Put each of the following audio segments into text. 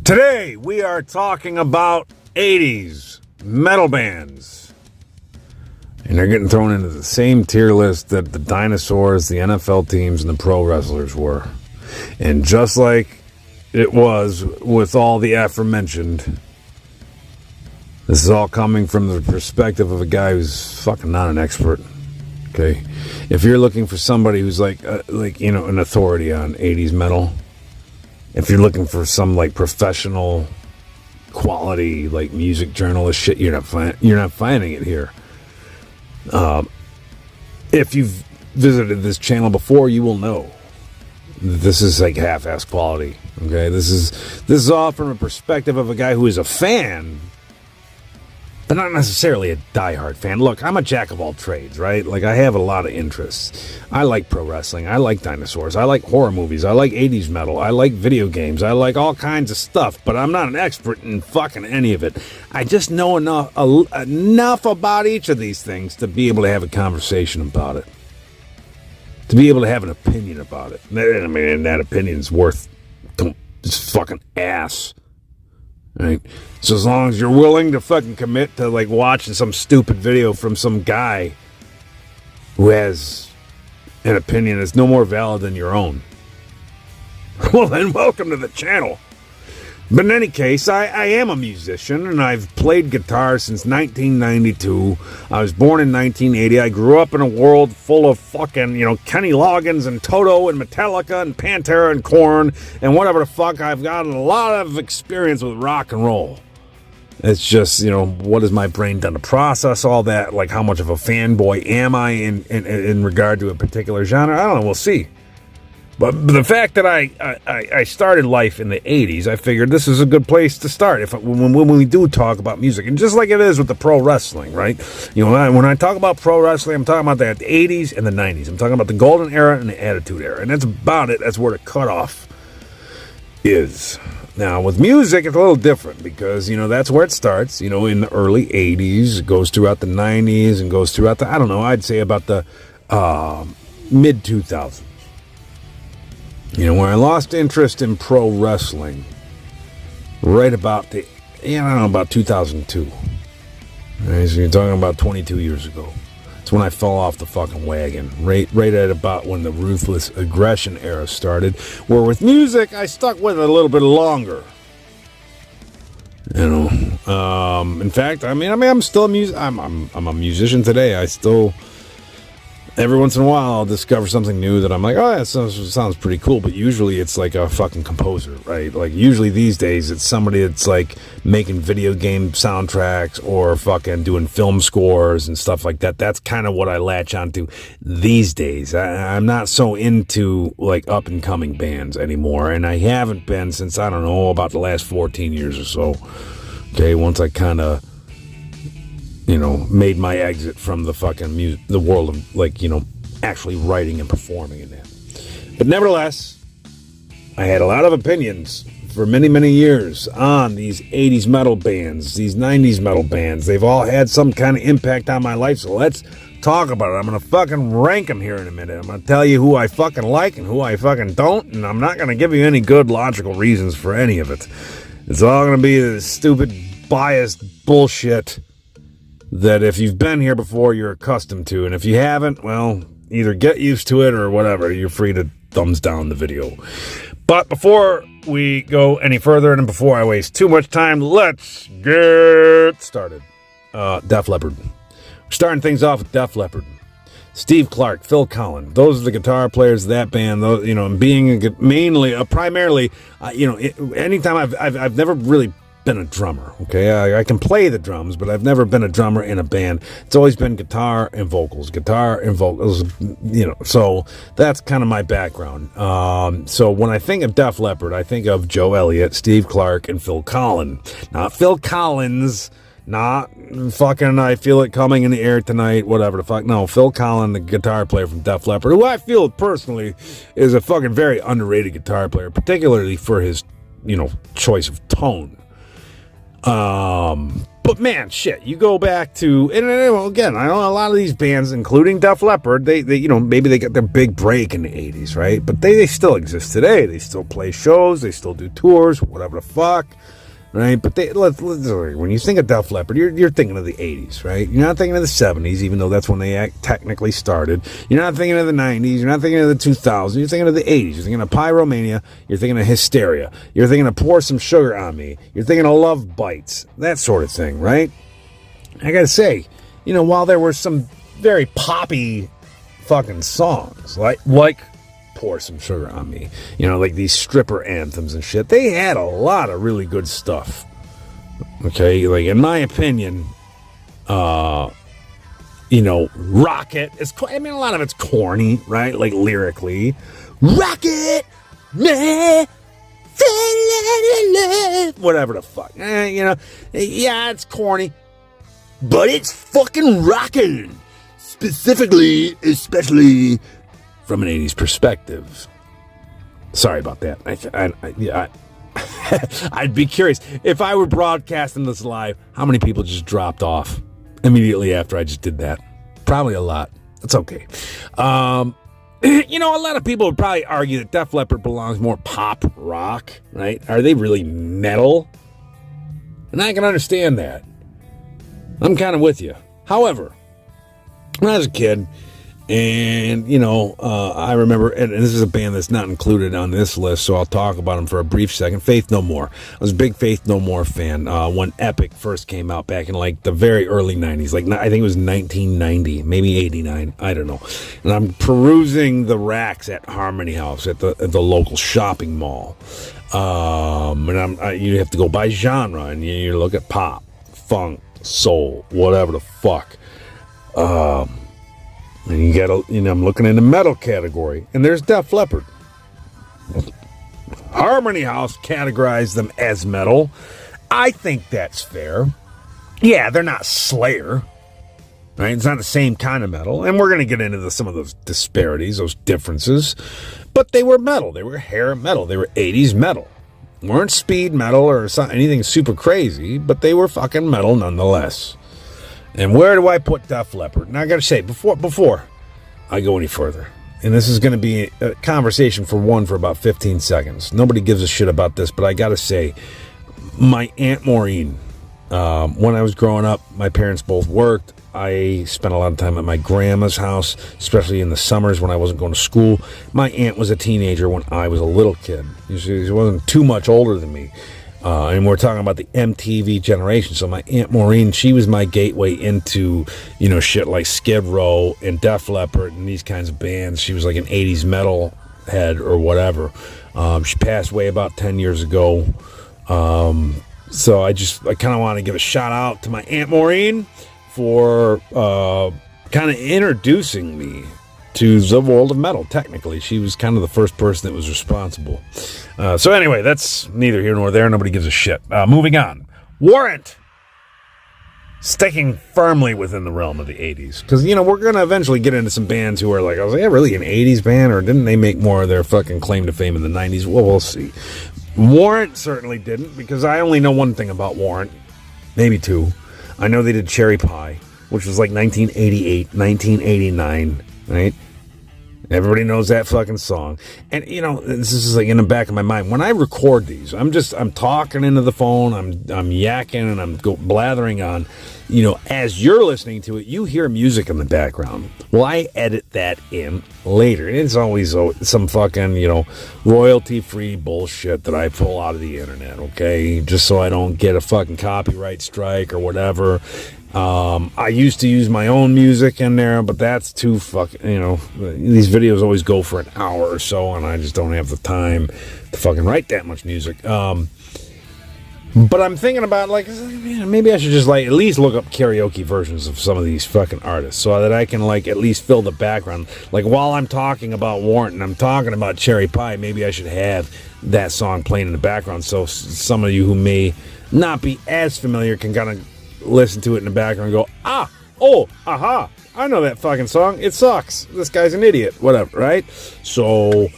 Today, we are talking about 80s metal bands. And they're getting thrown into the same tier list that the dinosaurs, the NFL teams, and the pro wrestlers were. And just like it was with all the aforementioned, this is all coming from the perspective of a guy who's fucking not an expert. Okay? If you're looking for somebody who's like an authority on 80s metal, if you're looking for some like professional quality like music journalist shit, you're not finding it here. If you've visited this channel before, you will know this is like half-ass quality. Okay, this is all from a perspective of a guy who is a fan, but not necessarily a diehard fan. Look, I'm a jack of all trades, right? Like, I have a lot of interests. I like pro wrestling. I like dinosaurs. I like horror movies. I like 80s metal. I like video games. I like all kinds of stuff, but I'm not an expert in fucking any of it. I just know enough about each of these things to be able to have a conversation about it. To be able to have an opinion about it. I mean, that opinion's worth just fucking ass. Right? So as long as you're willing to fucking commit to like watching some stupid video from some guy who has an opinion that's no more valid than your own, well then welcome to the channel. But in any case, I am a musician and I've played guitar since 1992. I was born in 1980. I grew up in a world full of fucking, Kenny Loggins and Toto and Metallica and Pantera and Korn and whatever the fuck. I've got a lot of experience with rock and roll. It's just, what has my brain done to process all that? Like, how much of a fanboy am I in regard to a particular genre? I don't know. We'll see. But the fact that I started life in the 80s, I figured this is a good place to start when we do talk about music. And just like it is with the pro wrestling, right? When I talk about pro wrestling, I'm talking about the 80s and the 90s. I'm talking about the golden era and the attitude era. And that's about it. That's where the cutoff is. Now, with music, it's a little different because, that's where it starts. In the early 80s, it goes throughout the 90s and goes throughout the, I'd say about the mid-2000s. When I lost interest in pro wrestling, right about about 2002. Right, so you're talking about 22 years ago. That's when I fell off the fucking wagon. Right at about when the ruthless aggression era started. Where with music, I stuck with it a little bit longer. In fact, I'm still I'm a musician today. I still. Every once in a while, I'll discover something new that I'm like, oh, that sounds pretty cool. But usually it's like a fucking composer, right? Like, usually these days, it's somebody that's like making video game soundtracks or fucking doing film scores and stuff like that. That's kind of what I latch onto these days. I'm not so into like up and coming bands anymore. And I haven't been since, about the last 14 years or so. Okay, once I kind of made my exit from the fucking the world of actually writing and performing in that. But nevertheless, I had a lot of opinions for many, many years on these 80s metal bands, these 90s metal bands. They've all had some kind of impact on my life, so let's talk about it. I'm going to fucking rank them here in a minute. I'm going to tell you who I fucking like and who I fucking don't, and I'm not going to give you any good logical reasons for any of it. It's all going to be this stupid, biased bullshit that if you've been here before, you're accustomed to. And if you haven't, well, either get used to it or whatever. You're free to thumbs down the video. But before we go any further and before I waste too much time, let's get started. Def Leppard. We're starting things off with Def Leppard. Steve Clark, Phil Collins. Those are the guitar players of that band. Those, being primarily, anytime I've never really been a drummer. Okay, I can play the drums, but I've never been a drummer in a band. It's always been guitar and vocals. So that's kind of my background. So when I think of Def Leppard, I think of Joe Elliott, Steve Clark, and Phil Collins. Not Phil Collins, not fucking I Feel It Coming in the Air Tonight, whatever the fuck. No, Phil Collins, the guitar player from Def Leppard, who I feel personally is a fucking very underrated guitar player, particularly for his, choice of tone. But man, shit, you go back to, and again, I know a lot of these bands, including Def Leppard, they maybe they got their big break in the 80s, right? But they still exist today. They still play shows, they still do tours, whatever the fuck, right? But when you think of Def Leppard, you're thinking of the 80s, right? You're not thinking of the 70s, even though that's when they technically started. You're not thinking of the 90s, you're not thinking of the 2000s, you're thinking of the 80s. You're thinking of Pyromania, you're thinking of Hysteria, you're thinking of Pour Some Sugar on Me, you're thinking of Love Bites, that sort of thing, right? I gotta say, while there were some very poppy fucking songs, like Pour Some Sugar on Me, like these stripper anthems and shit, they had a lot of really good stuff. Okay, like in my opinion, Rocket is, a lot of it's corny, right? Like lyrically, Rocket, man, whatever the fuck, yeah, it's corny, but it's fucking rocking, especially from an 80s perspective. Sorry about that. I'd be curious if I were broadcasting this live, how many people just dropped off immediately after I just did that? Probably a lot. That's okay. A lot of people would probably argue that Def Leppard belongs more pop rock, right? Are they really metal? And I can understand that. I'm kind of with you. However, when I was a kid, and, I remember, and this is a band that's not included on this list, so I'll talk about them for a brief second. Faith No More. I was a big Faith No More fan when Epic first came out back in, like, the very early 90s. Like, I think it was 1990, maybe 89. I don't know. And I'm perusing the racks at Harmony House at the local shopping mall. And you have to go by genre, and you look at pop, funk, soul, whatever the fuck. And you got I'm looking in the metal category, and there's Def Leppard. Harmony House categorized them as metal. I think that's fair. Yeah, they're not Slayer, right? It's not the same kind of metal, and we're going to get into some of those disparities, those differences. But they were metal. They were hair metal. They were 80s metal. Weren't speed metal or anything super crazy, but they were fucking metal nonetheless. And where do I put Def Leppard? And I got to say, before I go any further, and this is going to be a conversation for about 15 seconds. Nobody gives a shit about this, but I got to say, my Aunt Maureen, when I was growing up, my parents both worked. I spent a lot of time at my grandma's house, especially in the summers when I wasn't going to school. My aunt was a teenager when I was a little kid. She wasn't too much older than me. And we're talking about the MTV generation. So my Aunt Maureen, she was my gateway into, shit like Skid Row and Def Leppard and these kinds of bands. She was like an 80s metal head or whatever. She passed away about 10 years ago. So I kind of want to give a shout out to my Aunt Maureen for kind of introducing me to the world of metal. Technically, she was kind of the first person that was responsible. So anyway, that's neither here nor there. Nobody gives a shit. Moving on. Warrant. Sticking firmly within the realm of the 80s. Because, we're going to eventually get into some bands who are like, I was like, yeah, really an 80s band? Or didn't they make more of their fucking claim to fame in the 90s? Well, we'll see. Warrant certainly didn't, because I only know one thing about Warrant. Maybe two. I know they did Cherry Pie, which was like 1988, 1989, right? Everybody knows that fucking song. And, this is like in the back of my mind. When I record these, I'm talking into the phone, I'm yakking, and I'm blathering on. As you're listening to it, you hear music in the background. Well, I edit that in later. And it's always some fucking, royalty-free bullshit that I pull out of the internet, okay? Just so I don't get a fucking copyright strike or whatever. I used to use my own music in there, but that's too fucking, these videos always go for an hour or so, and I just don't have the time to fucking write that much music. But I'm thinking about, like, maybe I should just, like, at least look up karaoke versions of some of these fucking artists so that I can, like, at least fill the background. Like, while I'm talking about Warrant and I'm talking about Cherry Pie, maybe I should have that song playing in the background so some of you who may not be as familiar can kind of listen to it in the background and go, aha, I know that fucking song. It sucks. This guy's an idiot. Whatever, right? So,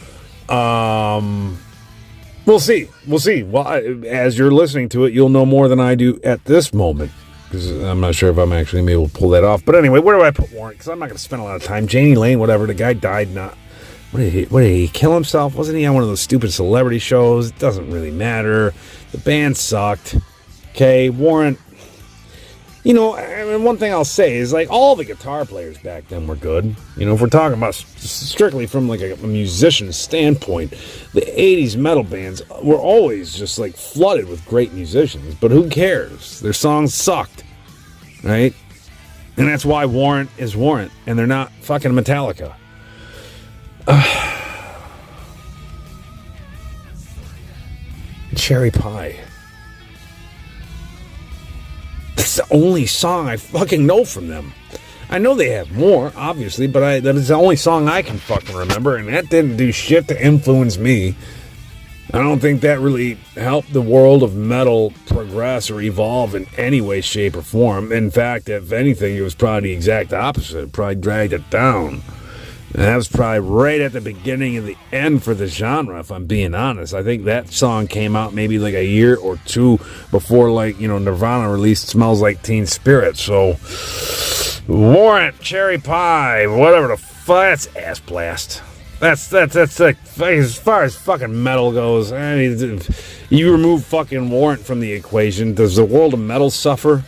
we'll see. Well, as you're listening to it, you'll know more than I do at this moment. because I'm not sure if I'm actually going to be able to pull that off. But anyway, where do I put Warrant? Because I'm not going to spend a lot of time. Janie Lane, whatever. The guy died not... What did he kill himself? Wasn't he on one of those stupid celebrity shows? It doesn't really matter. The band sucked. Okay, Warrant... You know, I mean, one thing I'll say is, like, all the guitar players back then were good. You know, if we're talking about strictly from, like, a musician standpoint, the 80s metal bands were always just, like, flooded with great musicians. But who cares? Their songs sucked, right? And that's why Warrant is Warrant, and they're not fucking Metallica. Cherry Pie. That's the only song I fucking know from them. I know they have more, obviously, but that is the only song I can fucking remember, and that didn't do shit to influence me. I don't think that really helped the world of metal progress or evolve in any way, shape, or form. In fact, if anything, it was probably the exact opposite. It probably dragged it down. And that was probably right at the beginning and the end for the genre, if I'm being honest. I think that song came out maybe like a year or two before, like, you know, Nirvana released Smells Like Teen Spirit. So, Warrant, Cherry Pie, whatever the fuck, that's ass blast. That's like, as far as fucking metal goes, I mean, you remove fucking Warrant from the equation, does the world of metal suffer?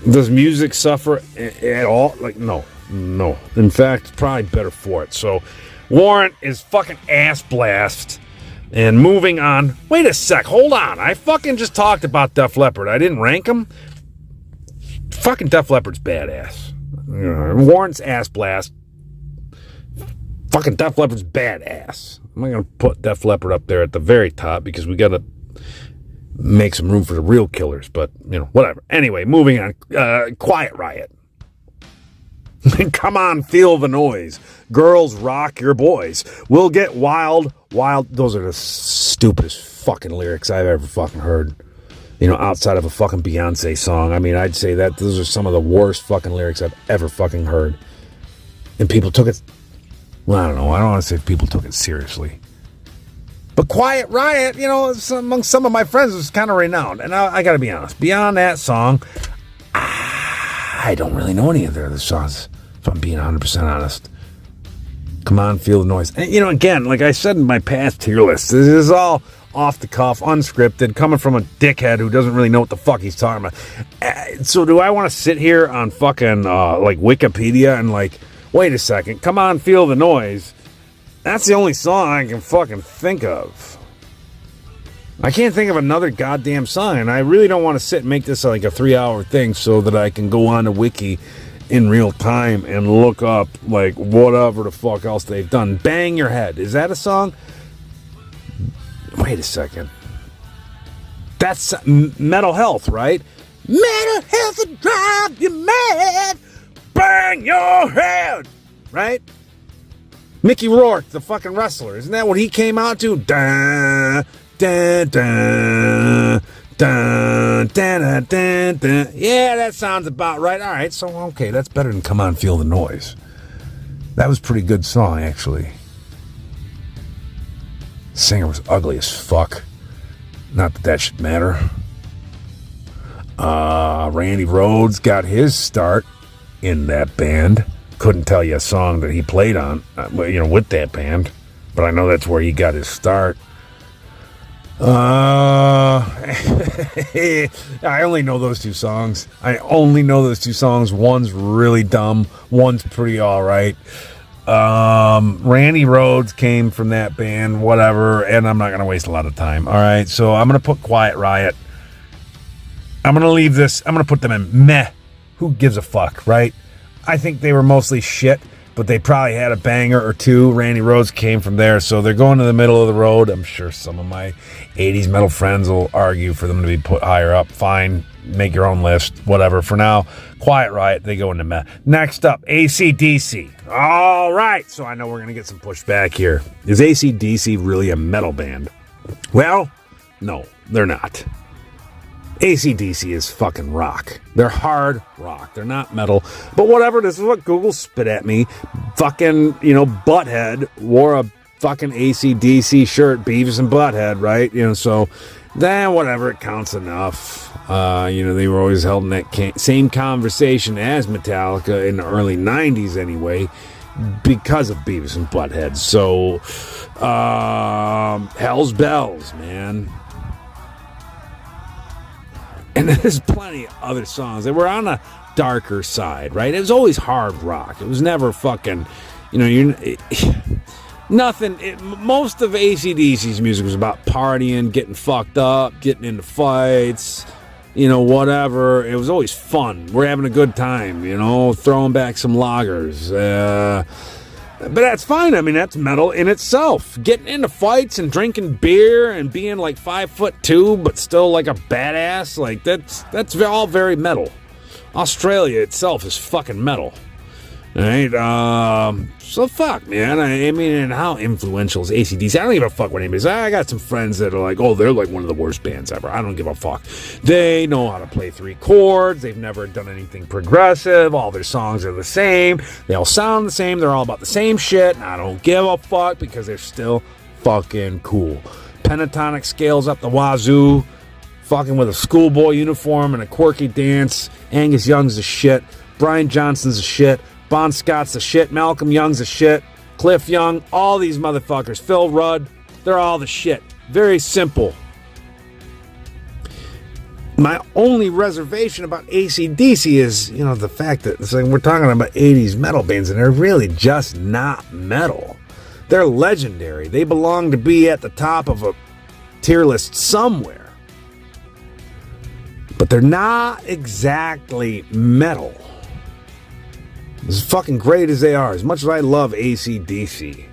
Does music suffer at all? Like, no. No. In fact, it's probably better for it. So, Warrant is fucking ass blast. And moving on. Wait a sec. Hold on. I fucking just talked about Def Leppard. I didn't rank them. Fucking Def Leppard's badass. Warrant's ass blast. Fucking Def Leppard's badass. I'm not going to put Def Leppard up there at the very top because we got to make some room for the real killers. But, you know, whatever. Anyway, moving on. Quiet Riot. Come on, feel the noise. Girls, rock your boys. We'll get wild, wild. Those are the stupidest fucking lyrics I've ever fucking heard. You know, outside of a fucking Beyonce song. I mean, I'd say that those are some of the worst fucking lyrics I've ever fucking heard. And people took it... Well, I don't know. I don't want to say people took it seriously. But Quiet Riot, you know, among some of my friends, was kind of renowned. And I got to be honest. Beyond that song, I don't really know any of their other songs, if I'm being 100% honest. Come on, feel the noise. And, you know, again, like I said in my past tier list, this is all off the cuff, unscripted, coming from a dickhead who doesn't really know what the fuck he's talking about. So do I want to sit here on fucking, like, Wikipedia and, like, wait a second, come on, feel the noise. That's the only song I can fucking think of. I can't think of another goddamn song, and I really don't want to sit and make this like a 3-hour thing so that I can go on to Wiki in real time and look up, like, whatever the fuck else they've done. Bang Your Head. Is that a song? Wait a second. That's Mental Health, right? Mental Health will drive you mad. Bang your head. Right? Mickey Rourke, the fucking wrestler. Isn't that what he came out to? Dun, dun, dun, dun, dun, dun, dun. Yeah, that sounds about right. All right, so, okay, that's better than Come On, Feel the Noise. That was a pretty good song, actually. The singer was ugly as fuck. Not that that should matter. Randy Rhoads got his start in that band. Couldn't tell you a song that he played on, you know, with that band. But I know that's where he got his start. I only know those two songs. One's really dumb. One's pretty alright. Randy Rhoads came from that band, whatever, and I'm not going to waste a lot of time. Alright, so I'm going to put Quiet Riot. I'm going to leave this. I'm going to put them in meh. Who gives a fuck, right? I think they were mostly shit, but they probably had a banger or two. Randy Rhoads came from there, so they're going to the middle of the road. I'm sure some of my 80s metal friends will argue for them to be put higher up. Fine, make your own list, whatever. For now, Quiet Riot, they go into meh. Next up, ACDC. All right, so I know we're going to get some pushback here. Is ACDC really a metal band? Well, no, they're not. AC/DC is fucking rock. They're hard rock. They're not metal. But whatever, this is what Google spit at me. Fucking, you know, Butthead wore a fucking AC/DC shirt, Beavis and Butthead, right? You know, so then whatever, it counts enough. They were always held in that same conversation as Metallica in the early 90s anyway, because of Beavis and Butthead. So, Hell's Bells, man. And there's plenty of other songs that were on a darker side, right? It was always hard rock. It was never fucking, nothing. Most of AC/DC's music was about partying, getting fucked up, getting into fights, whatever. It was always fun. We're having a good time, throwing back some lagers. But that's fine. I mean, that's metal in itself. Getting into fights and drinking beer and being like 5'2", but still like a badass, like that's all very metal. Australia itself is fucking metal. Right? So fuck, man. I mean, and how influential is ACDC? I don't give a fuck what anybody says. I got some friends that are like, oh, they're like one of the worst bands ever. I don't give a fuck. They know how to play 3 chords. They've never done anything progressive. All their songs are the same. They all sound the same. They're all about the same shit. And I don't give a fuck because they're still fucking cool. Pentatonic scales up the wazoo. Fucking with a schoolboy uniform and a quirky dance. Angus Young's the shit. Brian Johnson's the shit. Bon Scott's the shit. Malcolm Young's the shit. Cliff Young. All these motherfuckers. Phil Rudd. They're all the shit. Very simple. My only reservation about AC/DC is, the fact that it's like we're talking about 80s metal bands and they're really just not metal. They're legendary. They belong to be at the top of a tier list somewhere. But they're not exactly metal. As fucking great as they are, as much as I love AC/DC,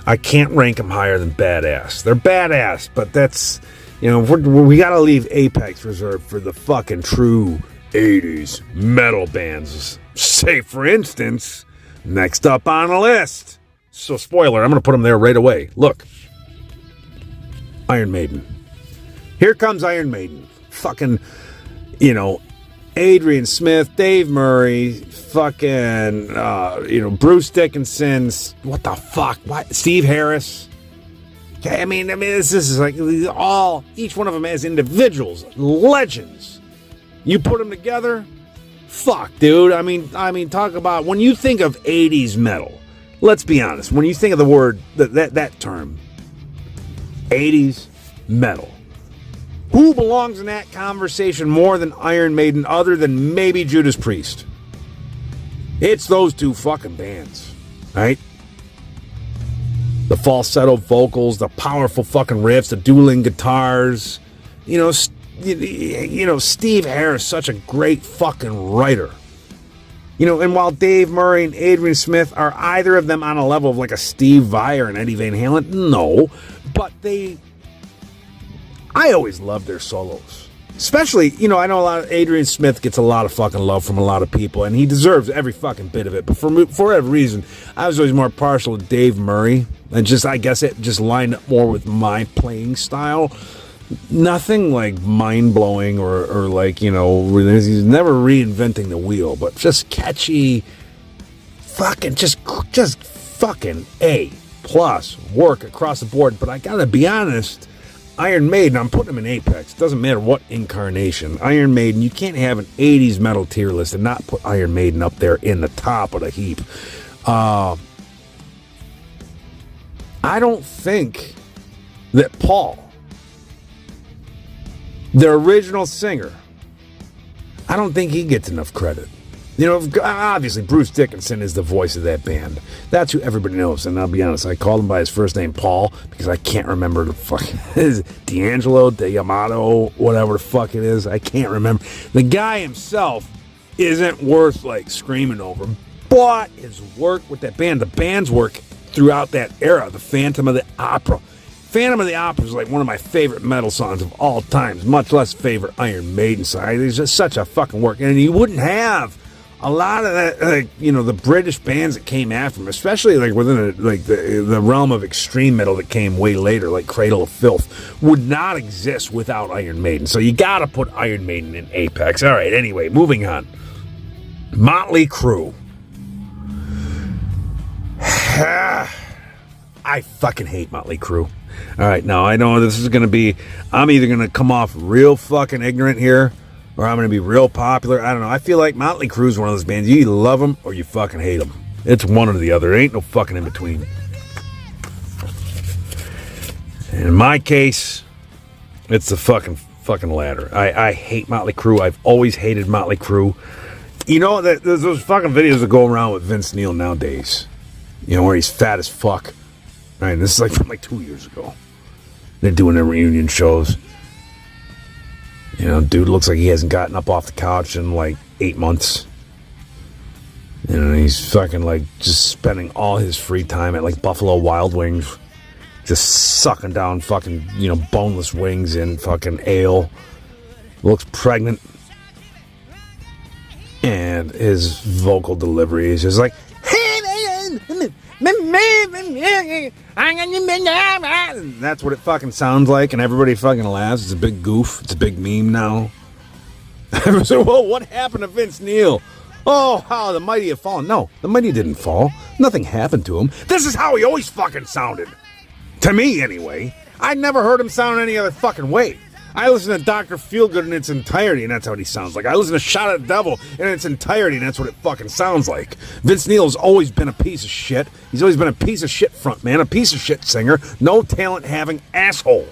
I can't rank them higher than badass. They're badass, but that's, we gotta leave Apex reserved for the fucking true 80s metal bands. Say, for instance, next up on the list. So, spoiler, I'm gonna put them there right away. Look. Iron Maiden. Here comes Iron Maiden. Fucking, Adrian Smith, Dave Murray, fucking, Bruce Dickinson, what the fuck? What? Steve Harris. Okay, I mean, this is like each one of them as individuals, legends. You put them together, fuck, dude. I mean, talk about when you think of 80s metal. Let's be honest. When you think of the word that term, 80s metal. Who belongs in that conversation more than Iron Maiden other than maybe Judas Priest? It's those two fucking bands, right? The falsetto vocals, the powerful fucking riffs, the dueling guitars. Steve Harris, such a great fucking writer. And while Dave Murray and Adrian Smith are either of them on a level of like a Steve Vai or an Eddie Van Halen, no, but I always loved their solos. Especially, I know Adrian Smith gets a lot of fucking love from a lot of people, and he deserves every fucking bit of it. But for whatever reason, I was always more partial to Dave Murray. And I guess it just lined up more with my playing style. Nothing like mind-blowing or like, he's never reinventing the wheel, but just catchy, fucking, just fucking A+ work across the board. But I gotta be honest, Iron Maiden, I'm putting them in Apex. Doesn't matter what incarnation. Iron Maiden, you can't have an 80s metal tier list and not put Iron Maiden up there in the top of the heap. I don't think that Paul, the original singer, I don't think he gets enough credit. Obviously Bruce Dickinson is the voice of that band. That's who everybody knows. And I'll be honest, I called him by his first name, Paul, because I can't remember the fucking D'Angelo, D'Amato, whatever the fuck it is. I can't remember. The guy himself isn't worth like screaming over, but his work with that band, the band's work throughout that era, the Phantom of the Opera. Phantom of the Opera is like one of my favorite metal songs of all time, much less favorite Iron Maiden song. It's just such a fucking work. And you wouldn't have a lot of that, the British bands that came after him, especially like within the realm of extreme metal that came way later, like Cradle of Filth, would not exist without Iron Maiden. So you gotta put Iron Maiden in Apex. All right, anyway, moving on. Motley Crue. I fucking hate Motley Crue. All right, now I know this is going to be, I'm either going to come off real fucking ignorant here, or I'm going to be real popular. I don't know. I feel like Motley Crue is one of those bands. You either love them or you fucking hate them. It's one or the other. There ain't no fucking in between. And in my case, it's the fucking latter. I hate Motley Crue. I've always hated Motley Crue. You know, there's those fucking videos that go around with Vince Neil nowadays. You know, where he's fat as fuck. Right, this is like from like 2 years ago. They're doing their reunion shows. You know, dude looks like he hasn't gotten up off the couch in like 8 months. You know, he's fucking like just spending all his free time at like Buffalo Wild Wings. Just sucking down fucking, you know, boneless wings and fucking ale. Looks pregnant. And his vocal delivery is just like, that's what it fucking sounds like, and everybody fucking laughs. It's a big goof. It's a big meme now. So, well, what happened to Vince Neil? Oh, how the mighty have fallen. No, the mighty didn't fall. Nothing happened to him. This is how he always fucking sounded. To me, anyway. I never heard him sound any other fucking way. I listen to Dr. Feelgood in its entirety, and that's how he sounds like. I listen to Shot at the Devil in its entirety, and that's what it fucking sounds like. Vince Neil's always been a piece of shit. He's always been a piece of shit frontman, a piece of shit singer, no talent-having asshole.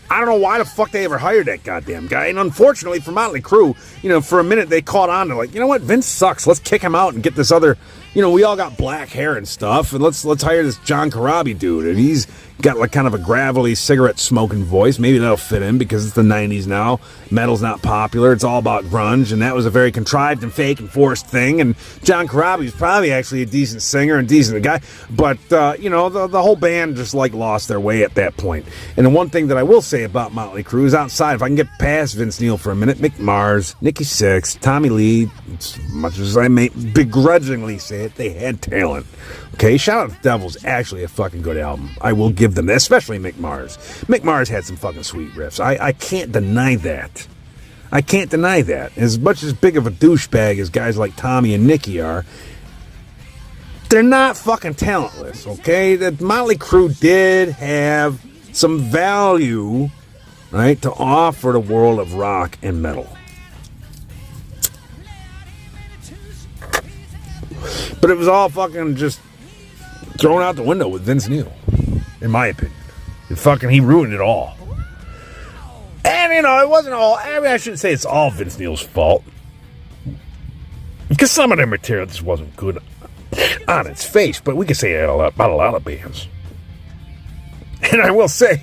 I don't know why the fuck they ever hired that goddamn guy. And unfortunately for Motley Crue, you know, for a minute they caught on to like, you know what, Vince sucks. Let's kick him out and get this other, you know, we all got black hair and stuff, and let's hire this John Corabi dude, and he's got like kind of a gravelly cigarette smoking voice. Maybe that'll fit in because it's the 90s now. Metal's not popular. It's all about grunge, and that was a very contrived and fake and forced thing. And John Corabi's probably actually a decent singer and decent guy, but you know, the whole band just like lost their way at that point. And the one thing that I will say about Motley Crue is outside, if I can get past Vince Neil for a minute, Mick Mars, Nikki Sixx, Tommy Lee, as much as I may begrudgingly say it, they had talent. Okay, Shout Out to the Devil's actually a fucking good album. I will give them that, especially Mick Mars. Mick Mars had some fucking sweet riffs. I can't deny that. I can't deny that. As much as big of a douchebag as guys like Tommy and Nikki are, they're not fucking talentless, okay? The Motley Crue did have some value, right, to offer the world of rock and metal. But it was all fucking just thrown out the window with Vince Neil, in my opinion. He ruined it all. And, you know, it wasn't all, I mean, I shouldn't say it's all Vince Neil's fault. Because some of their material just wasn't good on its face, but we can say that about a lot of bands. And I will say,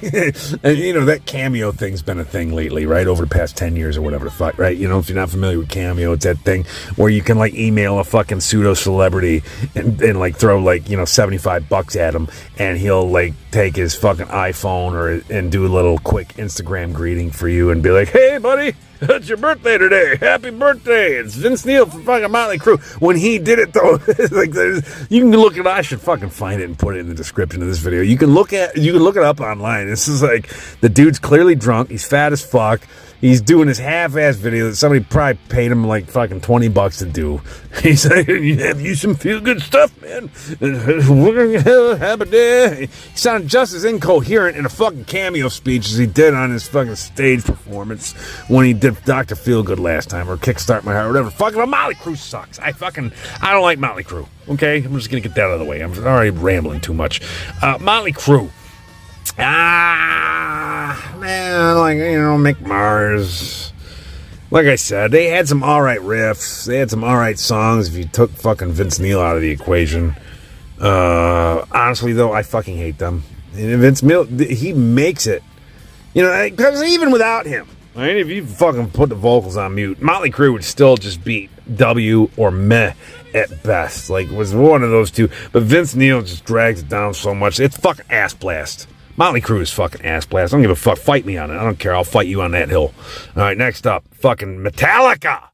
you know, that Cameo thing's been a thing lately, right? Over the past 10 years or whatever the fuck, right? You know, if you're not familiar with Cameo, it's that thing where you can, like, email a fucking pseudo-celebrity and like, throw, like, you know, $75 at him, and he'll, like, take his fucking iPhone and do a little quick Instagram greeting for you and be like, hey, buddy, it's your birthday today. Happy birthday. It's Vince Neil from fucking Motley Crue. When he did it, though, like, you can look at it. I should fucking find it and put it in the description of this video. You can look it up online. This is like, the dude's clearly drunk. He's fat as fuck. He's doing his half-ass video that somebody probably paid him like fucking $20 to do. He's like, you have you some feel-good stuff, man. He sounded just as incoherent in a fucking Cameo speech as he did on his fucking stage performance when he did Dr. Feelgood last time, or Kickstart My Heart, or whatever. Fucking Motley Crue sucks. I don't like Motley Crue. Okay, I'm just gonna get that out of the way. I'm already rambling too much. Motley Crue. Man, like, you know, Mick Mars. Like I said, they had some alright riffs. They had some alright songs if you took fucking Vince Neil out of the equation. Honestly, though, I fucking hate them. And Vince Neil, he makes it. You know, because even without him, right, if you fucking put the vocals on mute, Motley Crue would still just beat W or meh at best. Like, it was one of those two. But Vince Neil just drags it down so much. It's fucking ass blast. Motley Crue is fucking ass blast. I don't give a fuck. Fight me on it. I don't care. I'll fight you on that hill. All right, next up, fucking Metallica.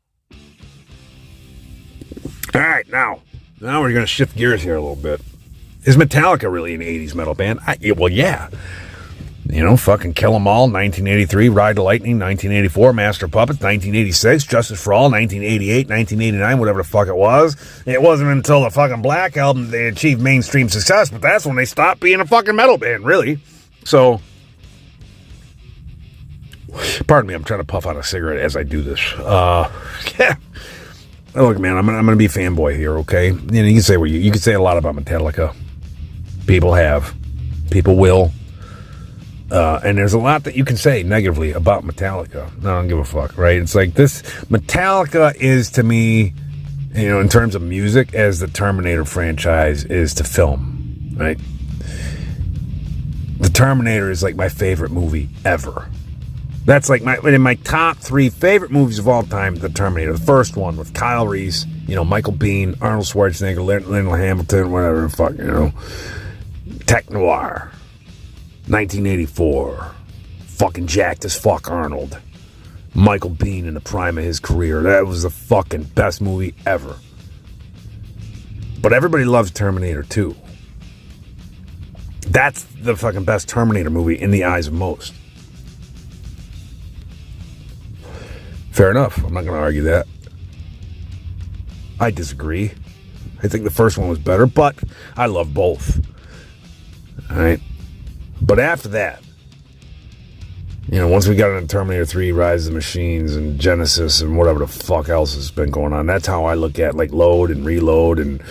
All right, now we're going to shift gears here a little bit. Is Metallica really an 80s metal band? Well, yeah. You know, fucking Kill 'Em All, 1983, Ride the Lightning, 1984, Master of Puppets, 1986, Justice for All, 1988, 1989, whatever the fuck it was. It wasn't until the fucking Black Album they achieved mainstream success, but that's when they stopped being a fucking metal band, really. So, pardon me, I'm trying to puff out a cigarette as I do this. Yeah. Look, man, I'm gonna be a fanboy here, okay? You know, you can say you can say a lot about Metallica. People have. People will. And there's a lot that you can say negatively about Metallica. No, I don't give a fuck, right? It's like this. Metallica is to me, you know, in terms of music, as the Terminator franchise is to film, right? The Terminator is like my favorite movie ever. That's like in my top 3 favorite movies of all time, The Terminator. The first one with Kyle Reese, you know, Michael Biehn, Arnold Schwarzenegger, Lionel Hamilton, whatever the fuck, you know. Tech Noir. 1984. Fucking jacked as fuck Arnold. Michael Biehn in the prime of his career. That was the fucking best movie ever. But everybody loves Terminator 2. That's the fucking best Terminator movie in the eyes of most. Fair enough. I'm not going to argue that. I disagree. I think the first one was better, but I love both. All right. But after that, you know, once we got into Terminator 3, Rise of the Machines, and Genesis, and whatever the fuck else has been going on, that's how I look at, like, Load and Reload and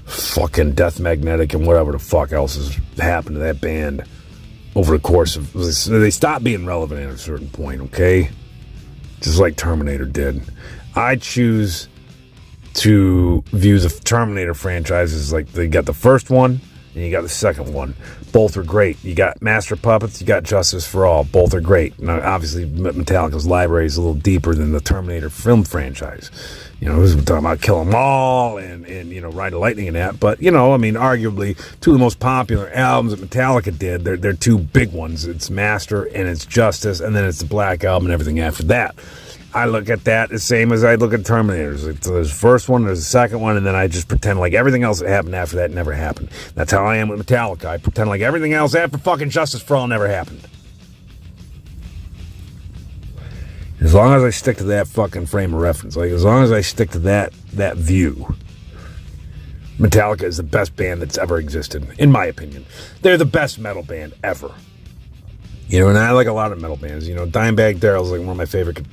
fucking Death Magnetic and whatever the fuck else has happened to that band over the course of... They stopped being relevant at a certain point, okay? Just like Terminator did. I choose to view the Terminator franchise as like they got the first one and you got the second one. Both are great. You got Master Puppets, you got Justice for All. Both are great. Now, obviously, Metallica's library is a little deeper than the Terminator film franchise. You know, we're talking about Kill 'Em All and you know, Ride the Lightning and that. But, you know, I mean, arguably, 2 of the most popular albums that Metallica did, they're 2 big ones. It's Master and it's Justice, and then it's the Black Album and everything after that. I look at that the same as I look at Terminators. So there's the first one, there's the second one, and then I just pretend like everything else that happened after that never happened. That's how I am with Metallica. I pretend like everything else after fucking Justice for All never happened. As long as I stick to that fucking frame of reference, like as long as I stick to that view, Metallica is the best band that's ever existed, in my opinion. They're the best metal band ever. You know, and I like a lot of metal bands. You know, Dimebag Darrell's like one of my favorite,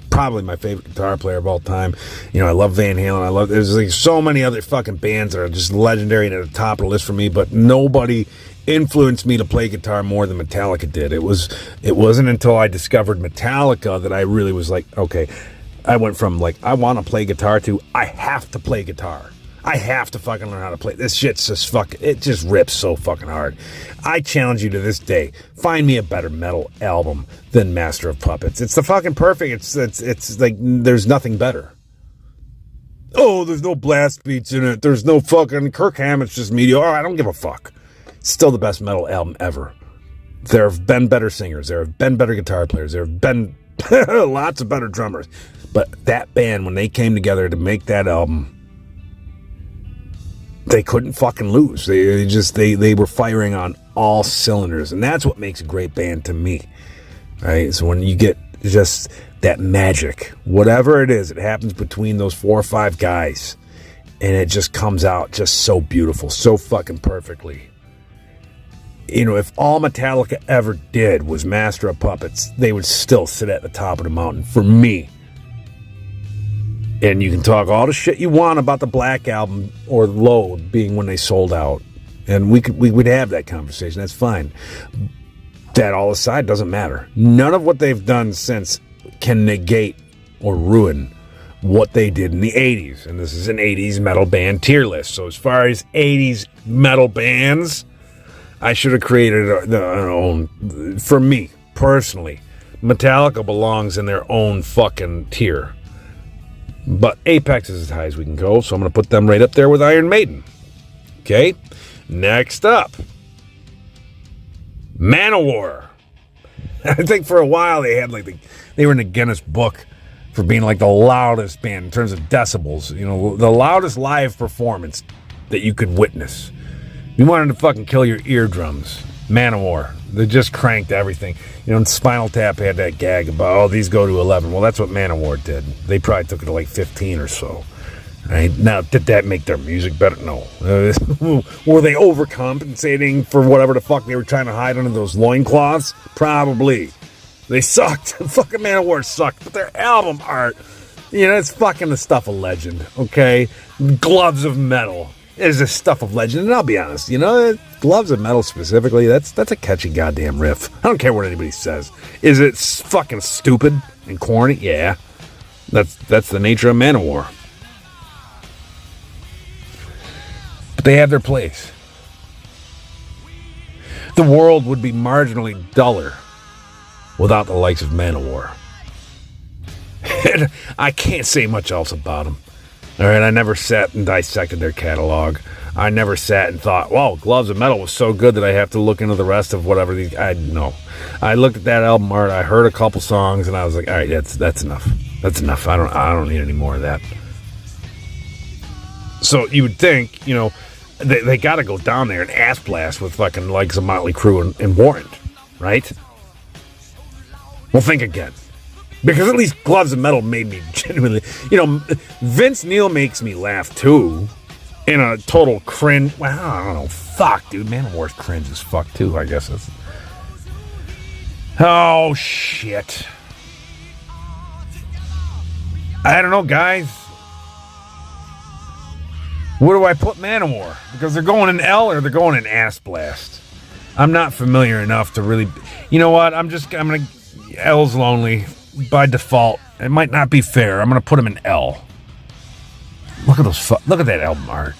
probably my favorite guitar player of all time. You know, I love Van Halen. There's like so many other fucking bands that are just legendary and at the top of the list for me, but nobody influenced me to play guitar more than Metallica did. It wasn't until I discovered Metallica that I really was like, okay, I went from like, I want to play guitar to, I have to play guitar. I have to fucking learn how to play. This shit's just fucking, it just rips so fucking hard. I challenge you to this day, find me a better metal album than Master of Puppets. It's the fucking perfect, it's like, there's nothing better. Oh, there's no blast beats in it. There's no fucking, Kirk Hammett's just mediocre. I don't give a fuck. It's still the best metal album ever. There have been better singers. There have been better guitar players. There have been lots of better drummers. But that band, when they came together to make that album, they couldn't fucking lose. They were firing on all cylinders, and that's what makes a great band to me. Right? So when you get just that magic, whatever it is, it happens between those 4 or 5 guys, and it just comes out just so beautiful, so fucking perfectly. You know, if all Metallica ever did was Master of Puppets, they would still sit at the top of the mountain for me. And you can talk all the shit you want about the Black Album or Load being when they sold out. And we would have that conversation. That's fine. That all aside doesn't matter. None of what they've done since can negate or ruin what they did in the 80s. And this is an 80s metal band tier list. So as far as 80s metal bands, I should have created our own. For me, personally, Metallica belongs in their own fucking tier. But Apex is as high as we can go, so I'm going to put them right up there with Iron Maiden. Okay? Next up, Manowar. I think for a while they were in the Guinness Book for being like the loudest band in terms of decibels. You know, the loudest live performance that you could witness. You wanted to fucking kill your eardrums. Manowar. They just cranked everything. Spinal Tap had that gag about, these go to 11. Well, that's what Manowar did. They probably took it to like 15 or so. Right? Now, did that make their music better? No. Were they overcompensating for whatever the fuck they were trying to hide under those loincloths? Probably. They sucked. Fucking Manowar sucked. But their album art, it's fucking the stuff of legend, okay? Gloves of Metal is the stuff of legend. And I'll be honest, Gloves of Metal specifically, that's a catchy goddamn riff. I don't care what anybody says. Is it fucking stupid and corny? Yeah. That's the nature of Manowar. But they have their place. The world would be marginally duller without the likes of Manowar. And I can't say much else about them. All right, I never sat and dissected their catalog. I never sat and thought, wow, Gloves of Metal was so good that I have to look into the rest of whatever these... No. I looked at that album art, I heard a couple songs, and I was like, all right, that's enough. That's enough. I don't need any more of that. So you would think, they got to go down there and ass blast with fucking likes of Motley Crue and Warrant, right? Well, think again. Because at least Gloves of Metal made me genuinely... Vince Neil makes me laugh, too. In a total cringe... Well, I don't know. Fuck, dude. Manowar's cringe as fuck, too, I guess. That's... Oh, shit. I don't know, guys. Where do I put Manowar? Because they're going in L or they're going in Ass Blast. I'm not familiar enough to really... You know what? I'm going to... L's lonely by default. It might not be fair. I'm going to put him in L. Look at that album art.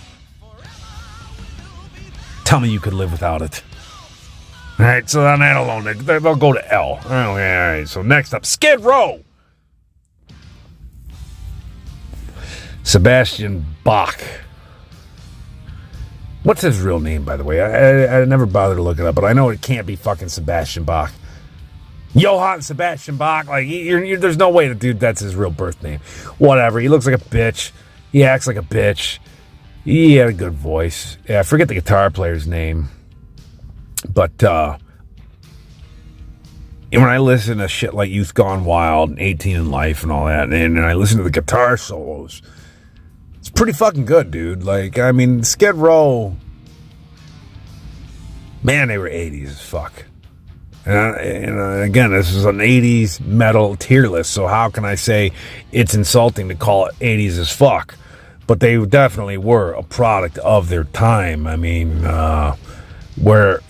Tell me you could live without it. All right, so on that alone, they'll go to L. Oh, yeah, all right. So next up, Skid Row. Sebastian Bach. What's his real name, by the way? I never bothered to look it up, but I know it can't be fucking Sebastian Bach. Johann Sebastian Bach, like, there's no way the dude, that's his real birth name. Whatever, he looks like a bitch. He acts like a bitch. He had a good voice. Yeah, I forget the guitar player's name. But, when I listen to shit like Youth Gone Wild and 18 in Life and all that, and I listen to the guitar solos, it's pretty fucking good, dude. Like, I mean, Skid Row, man, they were 80s as fuck. And again, this is an 80s metal tier list, so how can I say it's insulting to call it 80s as fuck? But they definitely were a product of their time. I mean, where,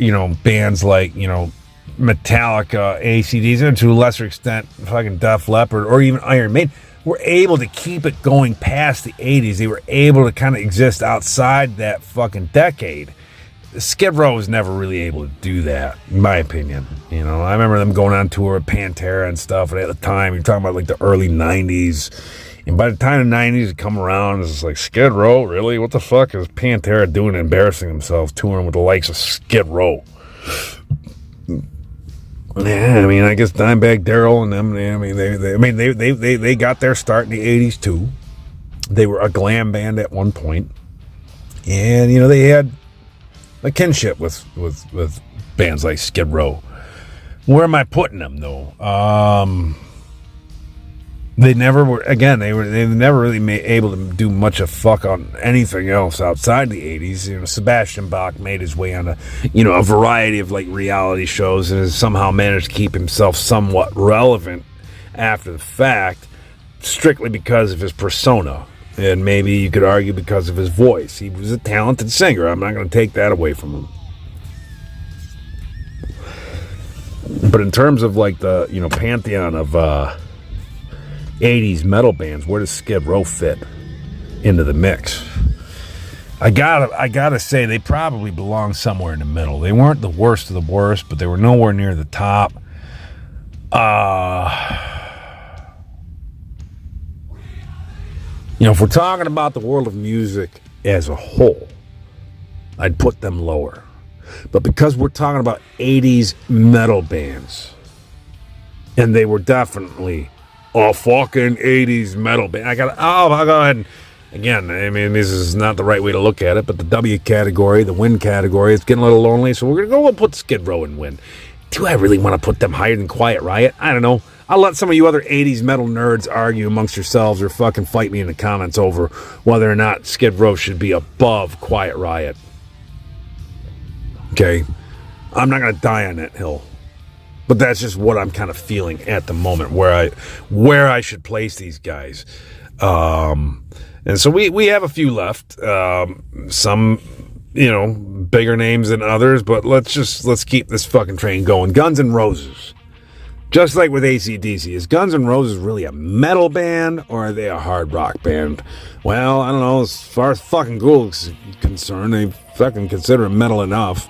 bands like, Metallica, ACDC, and to a lesser extent, fucking Def Leppard, or even Iron Maiden, were able to keep it going past the 80s. They were able to kind of exist outside that fucking decade. Skid Row was never really able to do that, in my opinion. I remember them going on tour with Pantera and stuff, and at the time, you're talking about like the early 90s. And by the time the 90s had come around, it's like, Skid Row? Really? What the fuck is Pantera doing, embarrassing themselves, touring with the likes of Skid Row? Yeah, I mean, I guess Dimebag Darrell and them, they got their start in the 80s, too. They were a glam band at one point. And, they had a kinship with bands like Skid Row. Where am I putting them, though? They never were. Again, they never really able to do much of fuck on anything else outside the 80s. Sebastian Bach made his way on a variety of like reality shows and has somehow managed to keep himself somewhat relevant after the fact, strictly because of his persona. And maybe you could argue because of his voice. He was a talented singer. I'm not going to take that away from him. But in terms of like the, pantheon of 80s metal bands, where does Skid Row fit into the mix? I gotta say they probably belong somewhere in the middle. They weren't the worst of the worst, but they were nowhere near the top. If we're talking about the world of music as a whole, I'd put them lower. But because we're talking about 80s metal bands, and they were definitely a fucking 80s metal band, I'll go ahead Again, I mean, this is not the right way to look at it, but the W category, the win category, it's getting a little lonely, so we're going to go and put Skid Row in win. Do I really want to put them higher than Quiet Riot? I don't know. I'll let some of you other 80s metal nerds argue amongst yourselves or fucking fight me in the comments over whether or not Skid Row should be above Quiet Riot. Okay? I'm not going to die on that hill. But that's just what I'm kind of feeling at the moment, where I should place these guys. And so we have a few left. Some, bigger names than others, but let's keep this fucking train going. Guns N' Roses. Just like with ACDC, is Guns N' Roses really a metal band or are they a hard rock band? Well, I don't know. As far as fucking Google is concerned, they fucking consider it metal enough.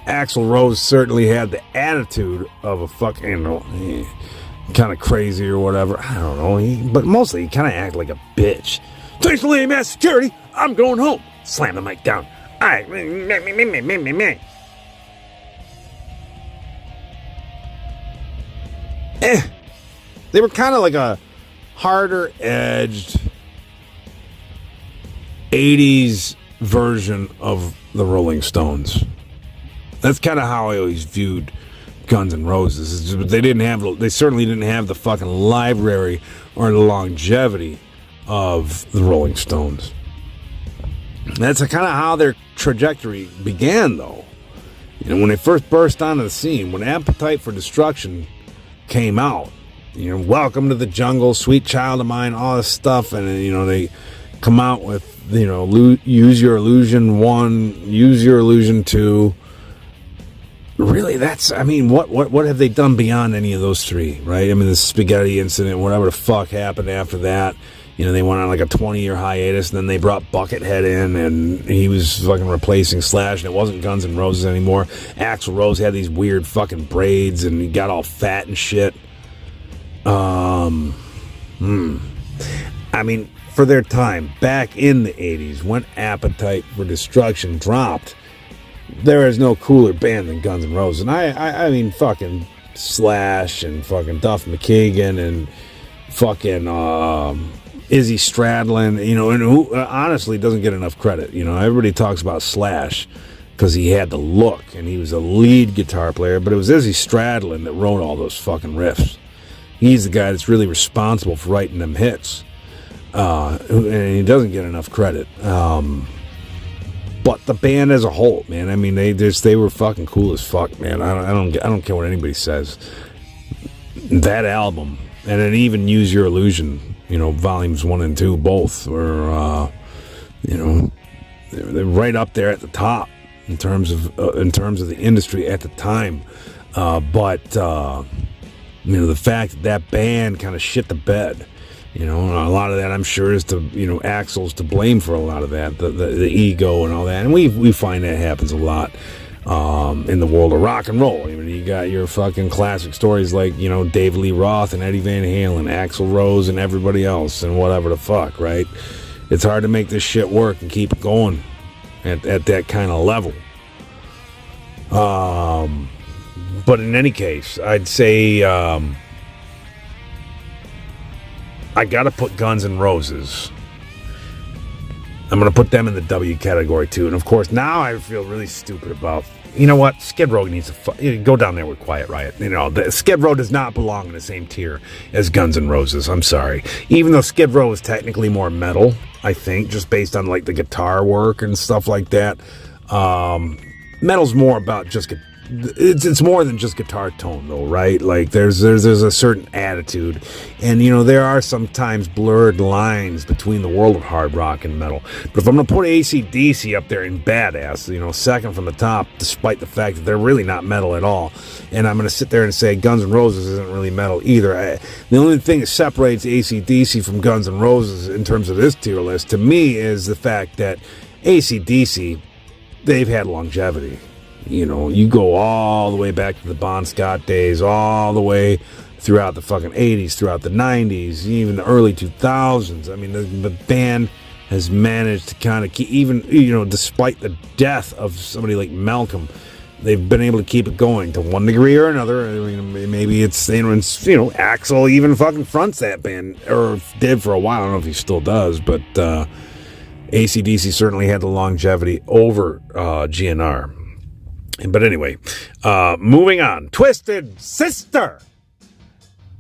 Axl Rose certainly had the attitude of a fucking, kind of crazy or whatever. I don't know. But mostly he kind of acted like a bitch. Thanks for letting me ask security. I'm going home. Slam the mic down. All right. They were kind of like a harder edged 80s version of the Rolling Stones. That's kind of how I always viewed Guns N' Roses. They certainly didn't have the fucking library or the longevity of the Rolling Stones. That's kind of how their trajectory began, though. When they first burst onto the scene, when Appetite for Destruction came out, Welcome to the Jungle, Sweet Child of Mine, all this stuff, and they come out with Use Your Illusion 1, Use Your Illusion 2. Really, what have they done beyond any of those three, right? I mean, the spaghetti incident, whatever the fuck happened after that, they went on like a 20-year hiatus, and then they brought Buckethead in, and he was fucking replacing Slash, and it wasn't Guns N' Roses anymore. Axl Rose had these weird fucking braids, and he got all fat and shit. I mean, for their time, back in the 80s, when Appetite for Destruction dropped, there is no cooler band than Guns N' Roses. And I mean, fucking Slash and fucking Duff McKagan and fucking Izzy Stradlin, and who honestly doesn't get enough credit. Everybody talks about Slash because he had the look and he was a lead guitar player, but it was Izzy Stradlin that wrote all those fucking riffs. He's the guy that's really responsible for writing them hits. And he doesn't get enough credit. But the band as a whole, man, I mean, they were fucking cool as fuck, man. I don't care what anybody says. That album, and then even Use Your Illusion, volumes 1 and 2, both were, they're right up there at the top in terms of the industry at the time. But the fact that band kind of shit the bed. A lot of that, I'm sure, is Axl's to blame for a lot of that, the ego and all that. And we find that happens a lot in the world of rock and roll. You got your fucking classic stories like, David Lee Roth and Eddie Van Halen, Axl Rose and everybody else and whatever the fuck, right? It's hard to make this shit work and keep it going at that kind of level. But in any case, I'd say... I gotta put Guns N' Roses. I'm gonna put them in the W category too. And of course, now I feel really stupid about. You know what? Skid Row needs to go down there with Quiet Riot. Skid Row does not belong in the same tier as Guns N' Roses. I'm sorry. Even though Skid Row is technically more metal, I think, just based on like the guitar work and stuff like that. Metal's more about just it's more than just guitar tone, though, right? Like there's a certain attitude, and there are sometimes blurred lines between the world of hard rock and metal. But if I'm gonna put AC/DC up there in badass, second from the top, despite the fact that they're really not metal at all, and I'm gonna sit there and say Guns N' Roses isn't really metal either. The only thing that separates AC/DC from Guns N' Roses in terms of this tier list, to me, is the fact that AC/DC, they've had longevity. You go all the way back to the Bon Scott days, all the way throughout the fucking 80s, throughout the 90s, even the early 2000s. I mean, the band has managed to kind of keep, even, despite the death of somebody like Malcolm, they've been able to keep it going to one degree or another. I mean, maybe it's, Axl even fucking fronts that band, or did for a while. I don't know if he still does, but, ACDC certainly had the longevity over GNR. But anyway, moving on. Twisted Sister.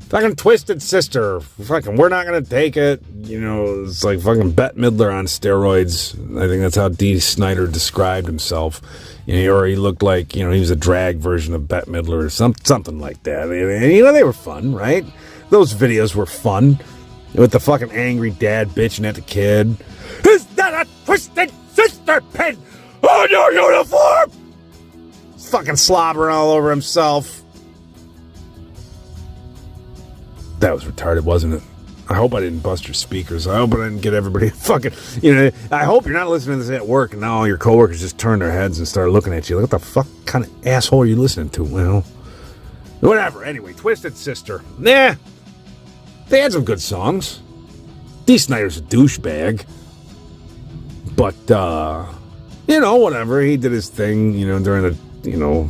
Fucking Twisted Sister. Fucking, we're not going to take it. You know, it's like fucking Bette Midler on steroids. I think that's how Dee Snider described himself. You know, or he looked like, you know, he was a drag version of Bette Midler or something like that. And, you know, they were fun, right? Those videos were fun. With the fucking angry dad bitching at the kid. Is that a Twisted Sister pin on your uniform? Fucking slobbering all over himself. That was retarded, wasn't it? I hope I didn't bust your speakers. I hope I didn't get everybody fucking, you know, I hope you're not listening to this at work and now all your coworkers just turn their heads and start looking at you. Like, what the fuck kind of asshole are you listening to? Well, whatever. Anyway, Twisted Sister. Nah. They had some good songs. Dee Snider's a douchebag. But, you know, whatever. He did his thing, you know, during the, you know,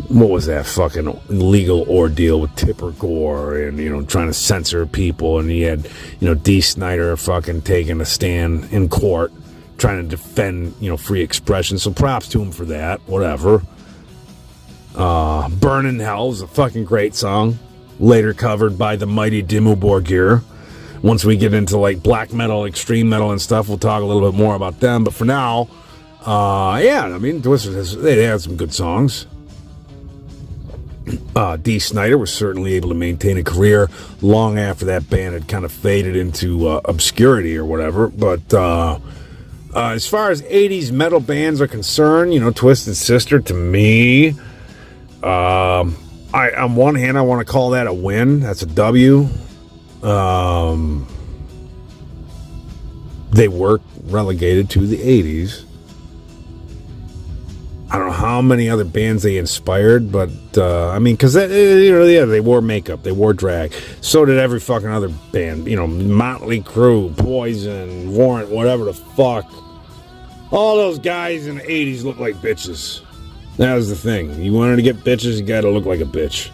what was that fucking legal ordeal with Tipper Gore and, you know, trying to censor people. And he had, you know, Dee Snider fucking taking a stand in court trying to defend, you know, free expression. So props to him for that. Whatever. Burn in Hell is a fucking great song. Later covered by the mighty Dimmu Borgir. Once we get into like black metal, extreme metal and stuff, we'll talk a little bit more about them. But for now, yeah, I mean, they had some good songs. Dee Snider was certainly able to maintain a career long after that band had kind of faded into obscurity or whatever. But as far as 80s metal bands are concerned, you know, Twisted Sister, to me, on one hand, I want to call that a win. That's a W. They were relegated to the 80s. I don't know how many other bands they inspired, but, I mean, because, you know, yeah, they wore makeup, they wore drag. So did every fucking other band. You know, Motley Crue, Poison, Warrant, whatever the fuck. All those guys in the 80s look like bitches. That was the thing. You wanted to get bitches, you got to look like a bitch.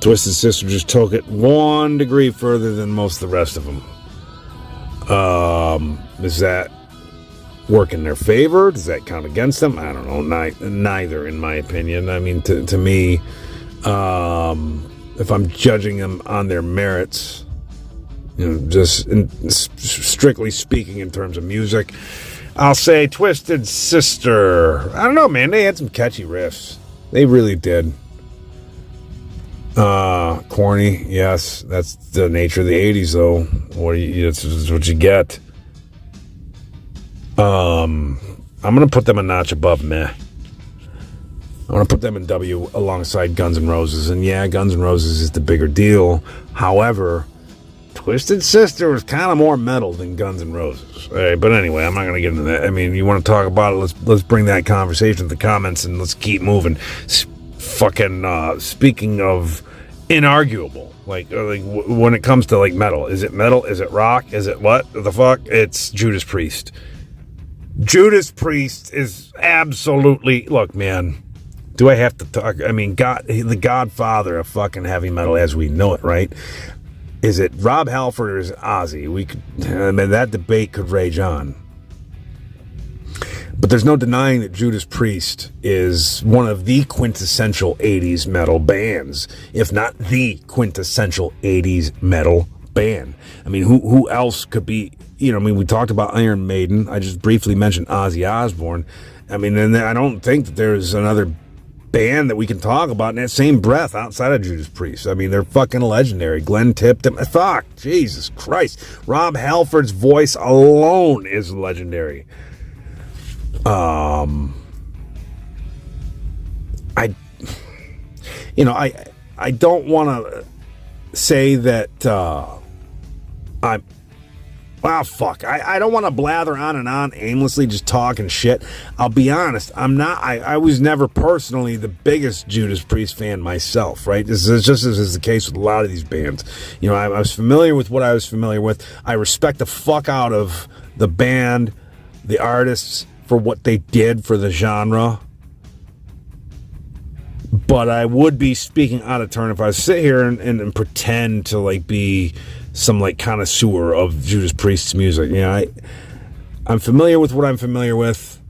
Twisted Sister just took it 1 degree further than most of the rest of them. Does that work in their favor? Does that count against them? I don't know. Neither, in my opinion. I mean, to me, if I'm judging them on their merits, you know, just strictly speaking in terms of music, I'll say Twisted Sister. I don't know, man. They had some catchy riffs. They really did. Corny, yes. That's the nature of the 80s, though. That's what you get. I'm going to put them a notch above meh. I want to put them in W alongside Guns N' Roses. And yeah, Guns N' Roses is the bigger deal. However, Twisted Sister was kind of more metal than Guns N' Roses. But anyway, I'm not going to get into that. I mean, you want to talk about it, let's bring that conversation to the comments and let's keep moving. Speaking of inarguable, like when it comes to like metal, is it metal? Is it rock? Is it what the fuck? It's Judas Priest. Judas Priest is absolutely, look, man, do I have to talk? I mean, the godfather of fucking heavy metal as we know it, right? Is it Rob Halford or is it Ozzy? I mean, that debate could rage on. But there's no denying that Judas Priest is one of the quintessential 80s metal bands, if not the quintessential 80s metal band. I mean, who else could be, you know, I mean, we talked about Iron Maiden. I just briefly mentioned Ozzy Osbourne. I mean, and I don't think that there's another band that we can talk about in that same breath outside of Judas Priest. I mean, they're fucking legendary. Glenn Tipton, fuck, Jesus Christ. Rob Halford's voice alone is legendary. I don't want to say that I don't want to blather on and on aimlessly just talking shit. I'll be honest, I was never personally the biggest Judas Priest fan myself, right? This is just as is the case with a lot of these bands. You know, I was familiar with what I was familiar with. I respect the fuck out of the band, the artists, for what they did for the genre. But I would be speaking out of turn if I sit here and pretend to like be some like connoisseur of Judas Priest's music. You know, I'm familiar with what I'm familiar with,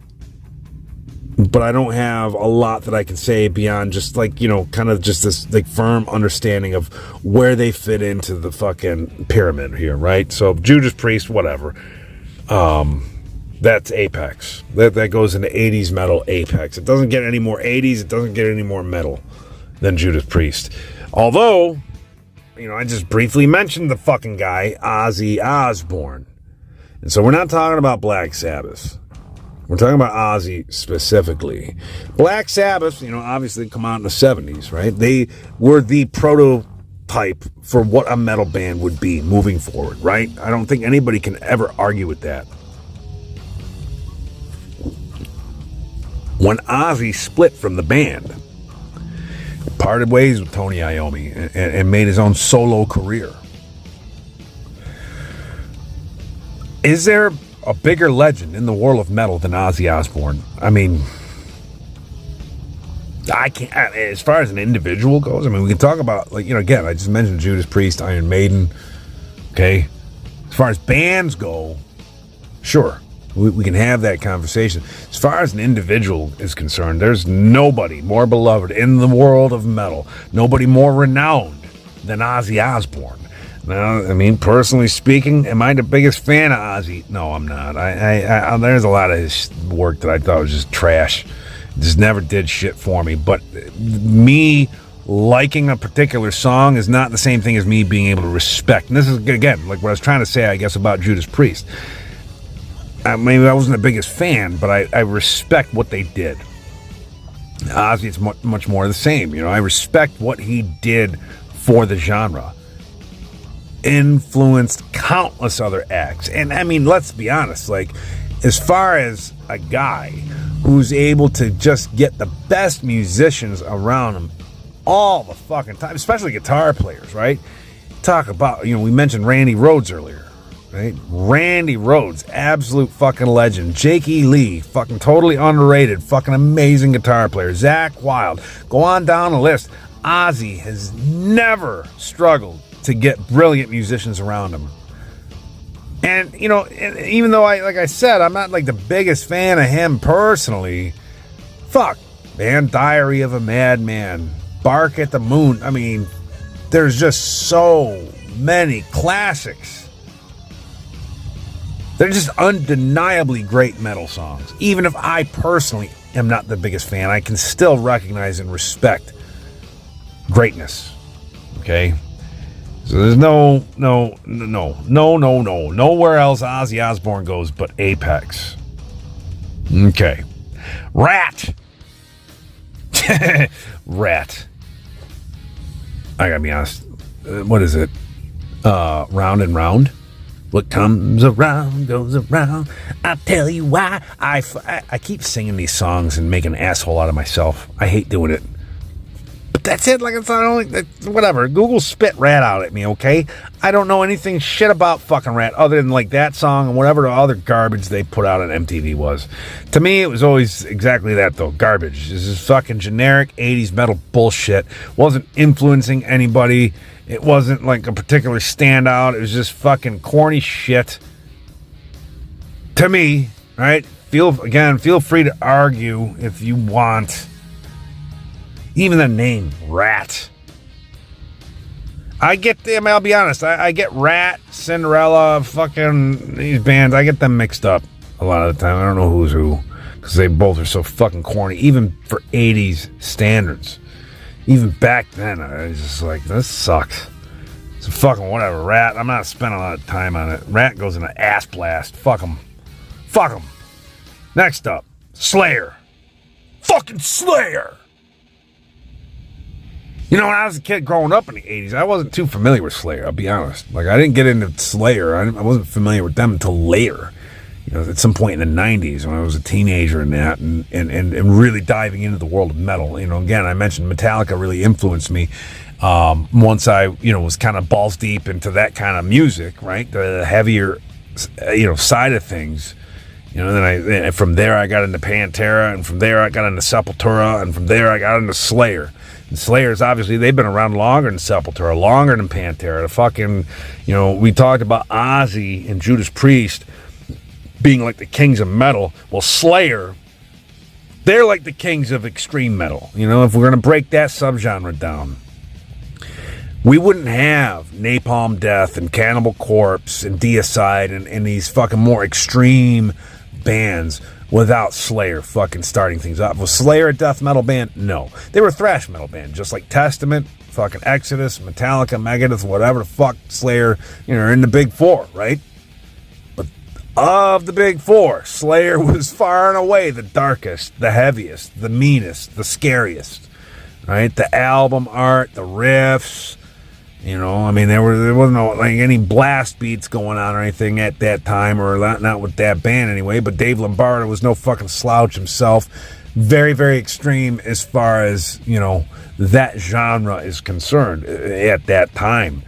but I don't have a lot that I can say beyond just like, you know, kind of just this like firm understanding of where they fit into the fucking pyramid here, right? So Judas Priest, whatever. That's apex. That goes into 80s metal apex. It doesn't get any more 80s. It doesn't get any more metal than Judas Priest. Although, you know, I just briefly mentioned the fucking guy, Ozzy Osbourne. And so we're not talking about Black Sabbath. We're talking about Ozzy specifically. Black Sabbath, you know, obviously come out in the 70s, right? They were the prototype for what a metal band would be moving forward, right? I don't think anybody can ever argue with that. When Ozzy split from the band, parted ways with Tony Iommi and made his own solo career. Is there a bigger legend in the world of metal than Ozzy Osbourne? I mean, I can't, as far as an individual goes, I mean, we can talk about, like, you know, again, I just mentioned Judas Priest, Iron Maiden, okay? As far as bands go, sure, we can have that conversation. As far as an individual is concerned, there's nobody more beloved in the world of metal, nobody more renowned than Ozzy Osbourne. Now, I mean, personally speaking, am I the biggest fan of Ozzy? No, I'm not. I there's a lot of his work that I thought was just trash. Just never did shit for me. But me liking a particular song is not the same thing as me being able to respect. And this is, again, like what I was trying to say, I guess, about Judas Priest. Maybe I wasn't the biggest fan, but I respect what they did. Ozzy, it's much more the same. You know, I respect what he did for the genre. Influenced countless other acts. And I mean, let's be honest, like, as far as a guy who's able to just get the best musicians around him all the fucking time, especially guitar players, right? Talk about, you know, we mentioned Randy Rhoads earlier, right? Randy Rhoads, absolute fucking legend. Jake E. Lee, fucking totally underrated, fucking amazing guitar player. Zakk Wylde, go on down the list. Ozzy has never struggled to get brilliant musicians around him. And, you know, even though like I said, I'm not like the biggest fan of him personally, fuck, man, Diary of a Madman, Bark at the Moon. I mean, there's just so many classics. They're just undeniably great metal songs. Even if I personally am not the biggest fan, I can still recognize and respect greatness. Okay? So there's nowhere else Ozzy Osbourne goes but Apex. Okay. Rat. Rat. I gotta be honest. What is it? Round and Round? What comes around goes around. I'll tell you why. I keep singing these songs and making an asshole out of myself. I hate doing it. But that's it. Like, it's not only, whatever. Google spit Rat out at me, okay? I don't know anything shit about fucking Rat other than like that song and whatever the other garbage they put out on MTV was. To me, it was always exactly that, though. Garbage. This is fucking generic 80s metal bullshit. Wasn't influencing anybody. It wasn't like a particular standout. It was just fucking corny shit. To me, right? Feel free to argue if you want. Even the name, Rat. I'll be honest, I get Rat, Cinderella, fucking these bands, I get them mixed up a lot of the time. I don't know who's who, because they both are so fucking corny, even for 80s standards. Even back then, I was just like, this sucks. So fucking whatever, Rat, I'm not spending a lot of time on it. Rat goes in an ass blast. Fuck them. Fuck them. Next up, Slayer. Fucking Slayer. You know, when I was a kid growing up in the 80s, I wasn't too familiar with Slayer, I'll be honest. Like, I didn't get into Slayer. I wasn't familiar with them until later. You know, at some point in the 90s when I was a teenager and that, and really diving into the world of metal. You know, again, I mentioned Metallica really influenced me once I, you know, was kind of balls deep into that kind of music, right? The heavier, you know, side of things. You know, then from there I got into Pantera, and from there I got into Sepultura, and from there I got into Slayer. And Slayers, obviously, they've been around longer than Sepultura, longer than Pantera. The fucking, you know, we talked about Ozzy and Judas Priest. being like the kings of metal. Well, Slayer, they're like the kings of extreme metal. You know, if we're going to break that subgenre down, we wouldn't have Napalm Death and Cannibal Corpse and Deicide and these fucking more extreme bands without Slayer fucking starting things up. Was Slayer a death metal band? No. They were a thrash metal band, just like Testament, fucking Exodus, Metallica, Megadeth, whatever the fuck Slayer, you know, are in the big four, right? But of the big four, Slayer was far and away the darkest, the heaviest, the meanest, the scariest, right? The album art, the riffs, you know, I mean, there wasn't no, like, any blast beats going on or anything at that time, or not with that band anyway, but Dave Lombardo was no fucking slouch himself. Very, very extreme as far as, you know, that genre is concerned at that time.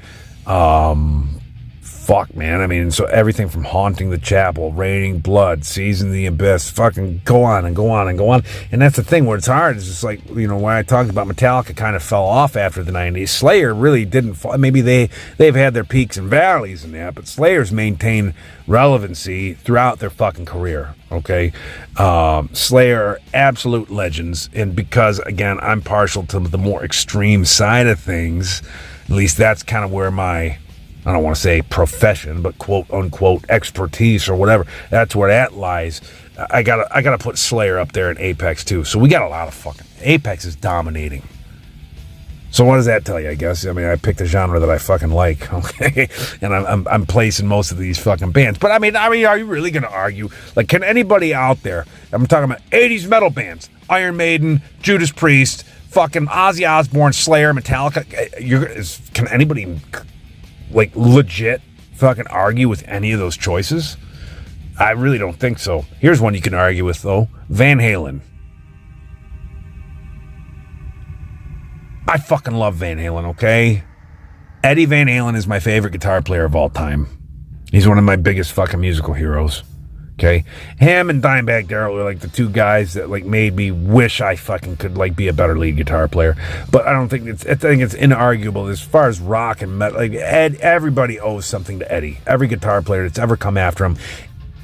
Fuck, man. I mean, so everything from Haunting the Chapel, Raining Blood, Season of the Abyss, fucking go on and go on and go on. And that's the thing where it's hard. It's just like, you know, when I talked about Metallica kind of fell off after the 90s. Slayer really didn't fall. Maybe they've had their peaks and valleys in that, but Slayer's maintained relevancy throughout their fucking career, okay? Slayer are absolute legends, and because, again, I'm partial to the more extreme side of things, at least that's kind of where my, I don't want to say profession, but quote unquote expertise or whatever, that's where that lies. I gotta put Slayer up there in Apex too. So we got a lot of fucking, Apex is dominating. So what does that tell you? I guess, I mean, I picked a genre that I fucking like, okay, and I'm placing most of these fucking bands. But I mean, are you really gonna argue? Like, can anybody out there? I'm talking about 80s metal bands: Iron Maiden, Judas Priest, fucking Ozzy Osbourne, Slayer, Metallica. Can anybody, like, legit fucking argue with any of those choices? I really don't think so. Here's one you can argue with, though. Van Halen. I fucking love Van Halen, okay? Eddie Van Halen is my favorite guitar player of all time. He's one of my biggest fucking musical heroes. Okay, him and Dimebag Darrell were like the two guys that like made me wish I fucking could like be a better lead guitar player. But I don't think I think it's inarguable as far as rock and metal. Like everybody owes something to Eddie. Every guitar player that's ever come after him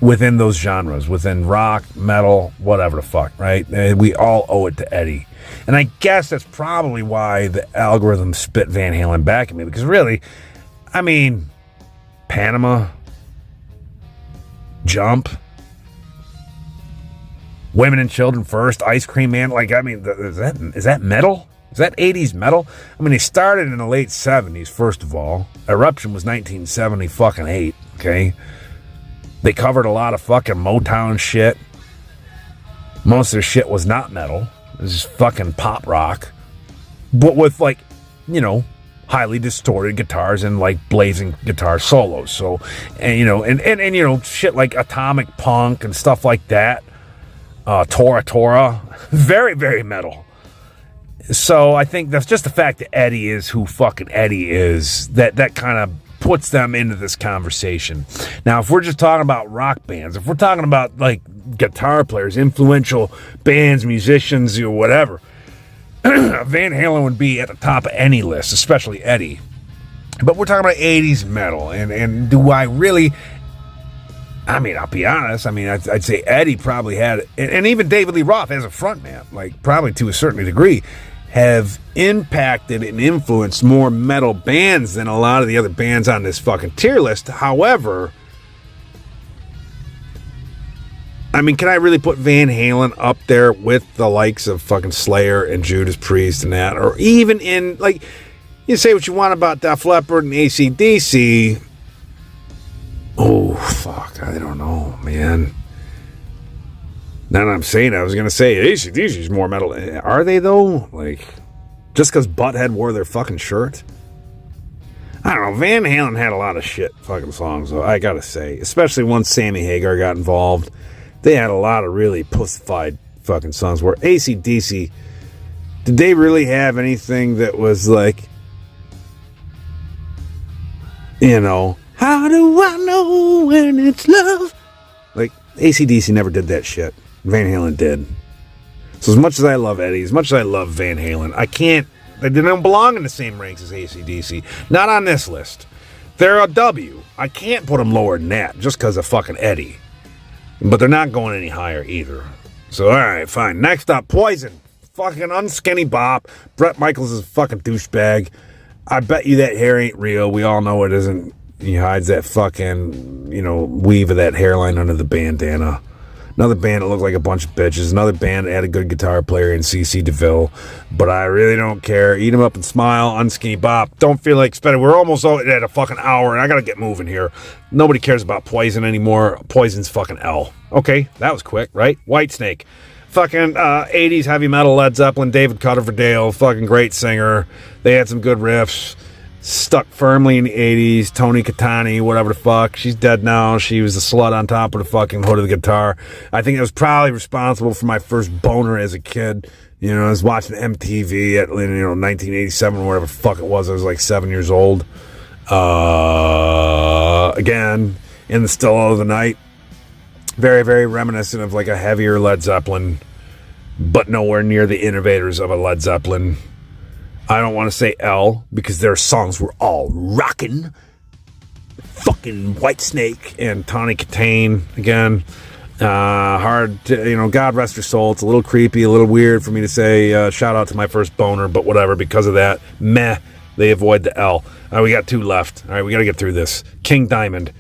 within those genres, within rock, metal, whatever the fuck, right? We all owe it to Eddie. And I guess that's probably why the algorithm spit Van Halen back at me, because really, I mean, Panama, Jump, Women and Children First, Ice Cream Man, like, I mean, is that metal? Is that 80s metal? I mean, they started in the late 70s, first of all. Eruption was 1978, okay? They covered a lot of fucking Motown shit. Most of their shit was not metal. It was just fucking pop rock. But with, like, you know, highly distorted guitars and like blazing guitar solos. So, and you know, and you know, shit like Atomic Punk and stuff like that. Tora, very, very metal. So I think that's just the fact that Eddie is who fucking Eddie is, that kind of puts them into this conversation. Now, if we're just talking about rock bands, if we're talking about like guitar players, influential bands, musicians, or whatever, Van Halen would be at the top of any list, especially Eddie. But we're talking about 80s metal, and do I really... I mean, I'll be honest, I mean, I'd say Eddie probably had... And even David Lee Roth as a frontman, like, probably to a certain degree, have impacted and influenced more metal bands than a lot of the other bands on this fucking tier list. However... I mean, can I really put Van Halen up there with the likes of fucking Slayer and Judas Priest and that? Or even in, like, you say what you want about Def Leppard and ACDC. Oh, fuck, I don't know, man. Now that I'm saying it, I was going to say ACDC is more metal. Are they, though? Like, just because Butthead wore their fucking shirt? I don't know. Van Halen had a lot of shit fucking songs, though, I got to say. Especially once Sammy Hagar got involved. They had a lot of really pussified fucking songs. Where AC/DC, did they really have anything that was like, you know, how do I know when it's love? Like, AC/DC never did that shit. Van Halen did. So as much as I love Eddie, as much as I love Van Halen, they don't belong in the same ranks as AC/DC. Not on this list. They're a W. I can't put them lower than that just because of fucking Eddie. But they're not going any higher either. So, all right, fine. Next up, Poison. Fucking unskinny bop. Bret Michaels is a fucking douchebag. I bet you that hair ain't real. We all know it isn't. He hides that fucking, weave of that hairline under the bandana. Another band that looked like a bunch of bitches. Another band that had a good guitar player in C.C. DeVille. But I really don't care. Eat 'em up and smile. Unskinny bop. Don't feel like spending. We're almost at a fucking hour, and I gotta get moving here. Nobody cares about Poison anymore. Poison's fucking L. Okay, that was quick, right? Whitesnake. Fucking 80s heavy metal Led Zeppelin. David Coverdale. Fucking great singer. They had some good riffs. Stuck firmly in the 80s. Tony Catani, whatever the fuck. She's dead now. She was the slut on top of the fucking hood of the guitar. I think it was probably responsible for my first boner as a kid. I was watching MTV at 1987 or whatever the fuck it was. I was like 7 years old. Again, in the still of the night. Very, very reminiscent of like a heavier Led Zeppelin, but nowhere near the innovators of a Led Zeppelin. I don't want to say L because their songs were all rockin'. Fucking Whitesnake and Tawny Katane again. Hard to, God rest her soul. It's a little creepy, a little weird for me to say shout out to my first boner, but whatever. Because of that, they avoid the L. All right, we got two left. All right, we got to get through this. King Diamond.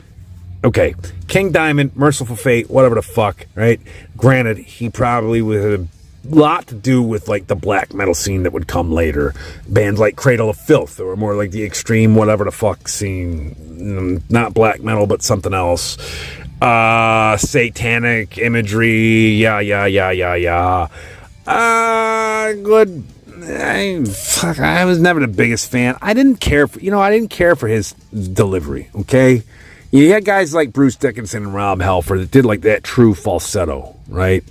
Okay, King Diamond, Merciful Fate, whatever the fuck, right? Granted, he probably was lot to do with like the black metal scene that would come later. Bands like Cradle of Filth, or more like the extreme whatever the fuck scene. Not black metal, but something else. Satanic imagery. Yeah. Good. I was never the biggest fan. I didn't care for his delivery, okay? You had guys like Bruce Dickinson and Rob Halford that did like that true falsetto, right?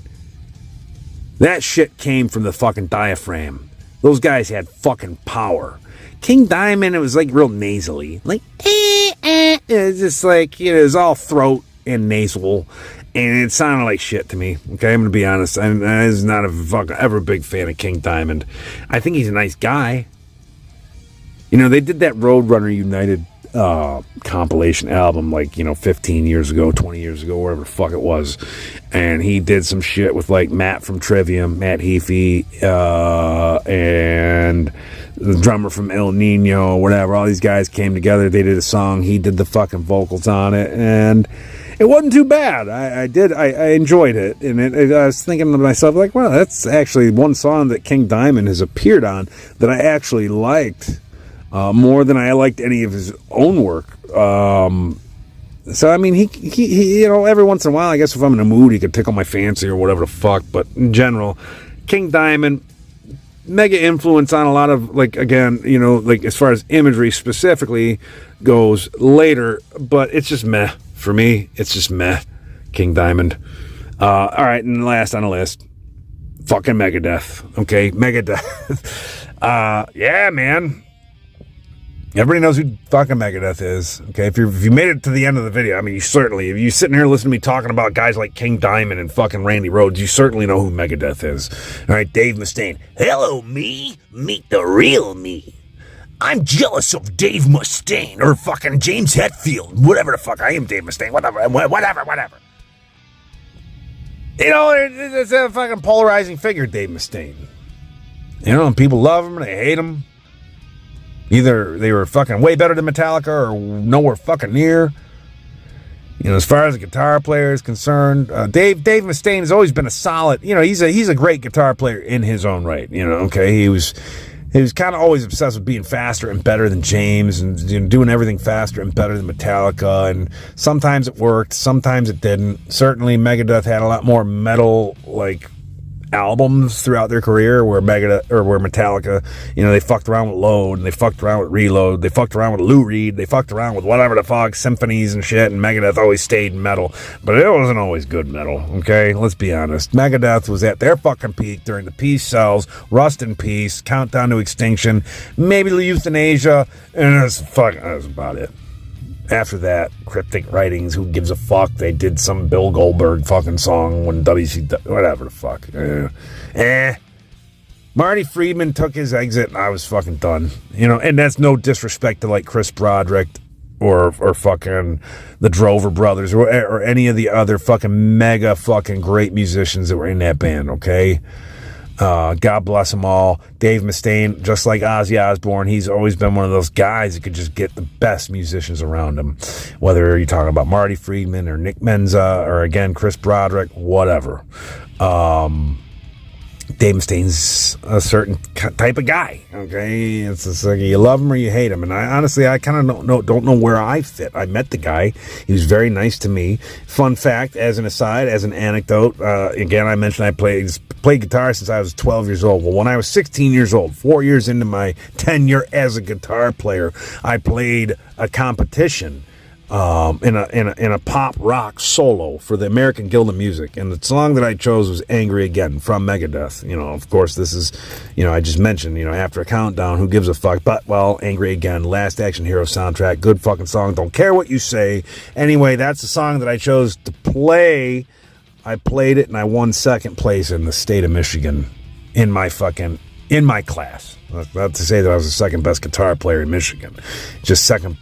That shit came from the fucking diaphragm. Those guys had fucking power. King Diamond, it was like real nasally. Like, It was just like, it was all throat and nasal. And it sounded like shit to me. Okay, I'm going to be honest. I was not ever a big fan of King Diamond. I think he's a nice guy. They did that Roadrunner United compilation album 15 years ago, 20 years ago, whatever the fuck it was, and he did some shit with like Matt from Trivium, Matt Heafy, and the drummer from El Nino, whatever. All these guys came together, they did a song, he did the fucking vocals on it, and it wasn't too bad. I enjoyed it, and I was thinking to myself like, well, that's actually one song that King Diamond has appeared on that I actually liked more than I liked any of his own work. So I mean, he every once in a while, I guess if I'm in a mood, he could tickle my fancy or whatever the fuck. But in general, King Diamond, mega influence on a lot of as far as imagery specifically goes later. But it's just meh for me. It's just meh. King Diamond. All right, and last on the list, fucking Megadeth. Okay, Megadeth. Yeah, man. Everybody knows who fucking Megadeth is. Okay, if you made it to the end of the video, I mean, if you're sitting here listening to me talking about guys like King Diamond and fucking Randy Rhoads, you certainly know who Megadeth is. All right, Dave Mustaine. Hello, me. Meet the real me. I'm jealous of Dave Mustaine or fucking James Hetfield. Whatever the fuck. I am Dave Mustaine. Whatever. It's a fucking polarizing figure, Dave Mustaine. People love him, they hate him. Either they were fucking way better than Metallica or nowhere fucking near. As far as a guitar player is concerned, Dave Mustaine has always been a solid, he's a great guitar player in his own right. Okay, he was kind of always obsessed with being faster and better than James and doing everything faster and better than Metallica. And sometimes it worked, sometimes it didn't. Certainly Megadeth had a lot more metal albums throughout their career where Metallica, they fucked around with Load, and they fucked around with Reload, they fucked around with Lou Reed, they fucked around with whatever the fuck, symphonies and shit, and Megadeth always stayed metal, but it wasn't always good metal, okay? Let's be honest. Megadeth was at their fucking peak during the Peace Sells, Rust in Peace, Countdown to Extinction, maybe Euthanasia, and that's about it. After that, Cryptic Writings, who gives a fuck? They did some Bill Goldberg fucking song when whatever the fuck. Marty Friedman took his exit and I was fucking done. And that's no disrespect to Chris Broderick or fucking the Drover Brothers or any of the other fucking mega fucking great musicians that were in that band, okay? God bless them all. Dave Mustaine, just like Ozzy Osbourne, he's always been one of those guys that could just get the best musicians around him. Whether you're talking about Marty Friedman or Nick Menza or, again, Chris Broderick, whatever. Dave Mustaine's a certain type of guy, okay? It's just like you love him or you hate him. And I honestly kind of don't know where I fit. I met the guy. He was very nice to me. Fun fact, as an aside, as an anecdote, again, I mentioned I played guitar since I was 12 years old. Well, when I was 16 years old, 4 years into my tenure as a guitar player, I played a competition in a pop rock solo for the American Guild of Music, and the song that I chose was "Angry Again" from Megadeth. Of course, this is, I just mentioned, after a countdown, who gives a fuck? But, well, "Angry Again," Last Action Hero soundtrack, good fucking song. Don't care what you say. Anyway, that's the song that I chose to play. I played it and I won second place in the state of Michigan in my class. Not to say that I was the second best guitar player in Michigan, just second.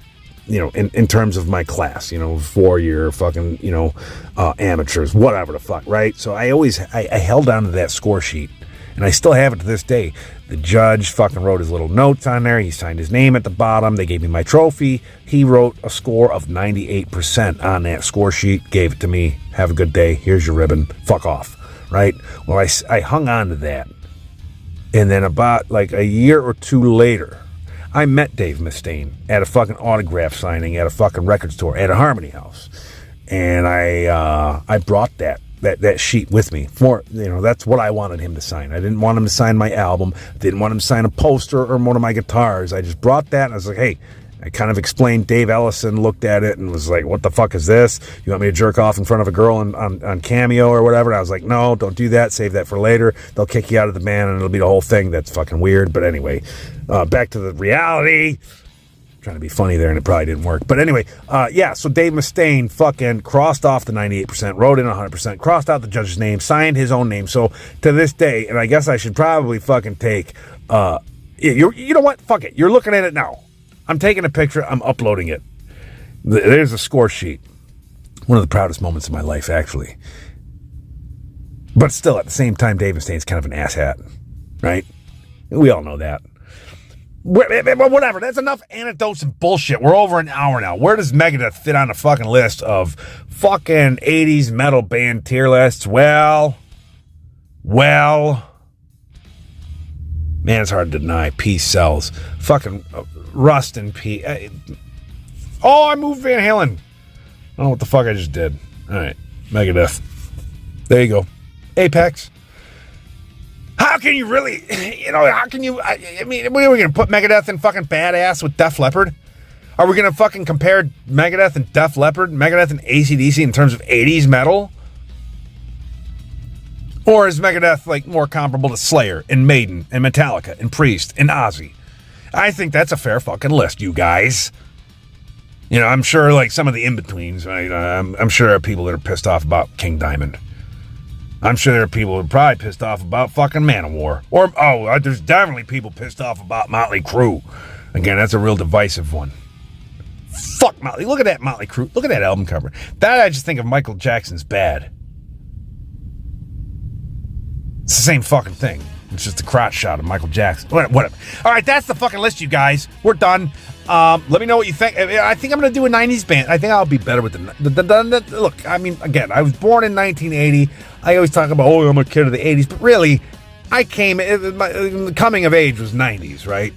In terms of my class, 4-year fucking, amateurs, whatever the fuck, right? So I held on to that score sheet, and I still have it to this day. The judge fucking wrote his little notes on there. He signed his name at the bottom. They gave me my trophy. He wrote a score of 98% on that score sheet, gave it to me. Have a good day. Here's your ribbon. Fuck off, right? Well, I hung on to that. And then about like a year or two later, I met Dave Mustaine at a fucking autograph signing at a fucking record store at a Harmony House, and I brought that sheet with me for that's what I wanted him to sign. I didn't want him to sign my album. I didn't want him to sign a poster or one of my guitars. I just brought that and I was like, hey. I kind of explained. Dave Ellison looked at it and was like, what the fuck is this? You want me to jerk off in front of a girl on Cameo or whatever? And I was like, no, don't do that. Save that for later. They'll kick you out of the band and it'll be the whole thing. That's fucking weird. But anyway, back to the reality. Trying to be funny there and it probably didn't work. But anyway, so Dave Mustaine fucking crossed off the 98%, wrote in 100%, crossed out the judge's name, signed his own name. So to this day, and I guess I should probably fucking take, you know what? Fuck it. You're looking at it now. I'm taking a picture. I'm uploading it. There's a score sheet. One of the proudest moments of my life, actually. But still, at the same time, Dave Mustaine's kind of an asshat, right? We all know that. Whatever. That's enough anecdotes and bullshit. We're over an hour now. Where does Megadeth fit on the fucking list of fucking 80s metal band tier lists? Well, man, it's hard to deny. Peace sells. Fucking Rust and Peace. I moved Van Halen. I don't know what the fuck I just did. All right. Megadeth. There you go. Apex. How can you really, how can you, I mean, are we going to put Megadeth in fucking badass with Def Leppard? Are we going to fucking compare Megadeth and Def Leppard, Megadeth and ACDC in terms of 80s metal? Or is Megadeth like more comparable to Slayer and Maiden and Metallica and Priest and Ozzy? I think that's a fair fucking list, you guys. I'm sure like some of the in-betweens, right? I'm sure there are people that are pissed off about King Diamond. I'm sure there are people who are probably pissed off about fucking Manowar. Or, there's definitely people pissed off about Motley Crue. Again, that's a real divisive one. Fuck Motley. Look at that Motley Crue. Look at that album cover. That I just think of Michael Jackson's Bad. It's the same fucking thing. It's just a crotch shot of Michael Jackson. Whatever. All right, that's the fucking list, you guys. We're done. Let me know what you think. I think I'm going to do a 90s band. I think I'll be better with the look, I mean, again, I was born in 1980. I always talk about, I'm a kid of the 80s. But really, my coming of age was 90s, right?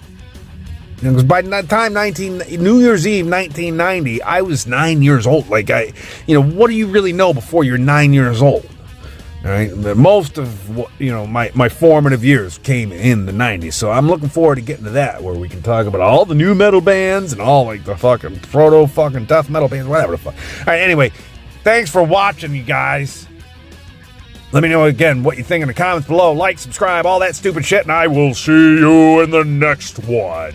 Because by the time New Year's Eve 1990, I was 9 years old. Like, what do you really know before you're 9 years old? All right, most of what my formative years came in the 90s, so I'm looking forward to getting to that, where we can talk about all the new metal bands and all like the fucking proto fucking death metal bands, whatever the fuck. All right, anyway, thanks for watching, you guys. Let me know again what you think in the comments below. Like, subscribe, all that stupid shit, and I will see you in the next one.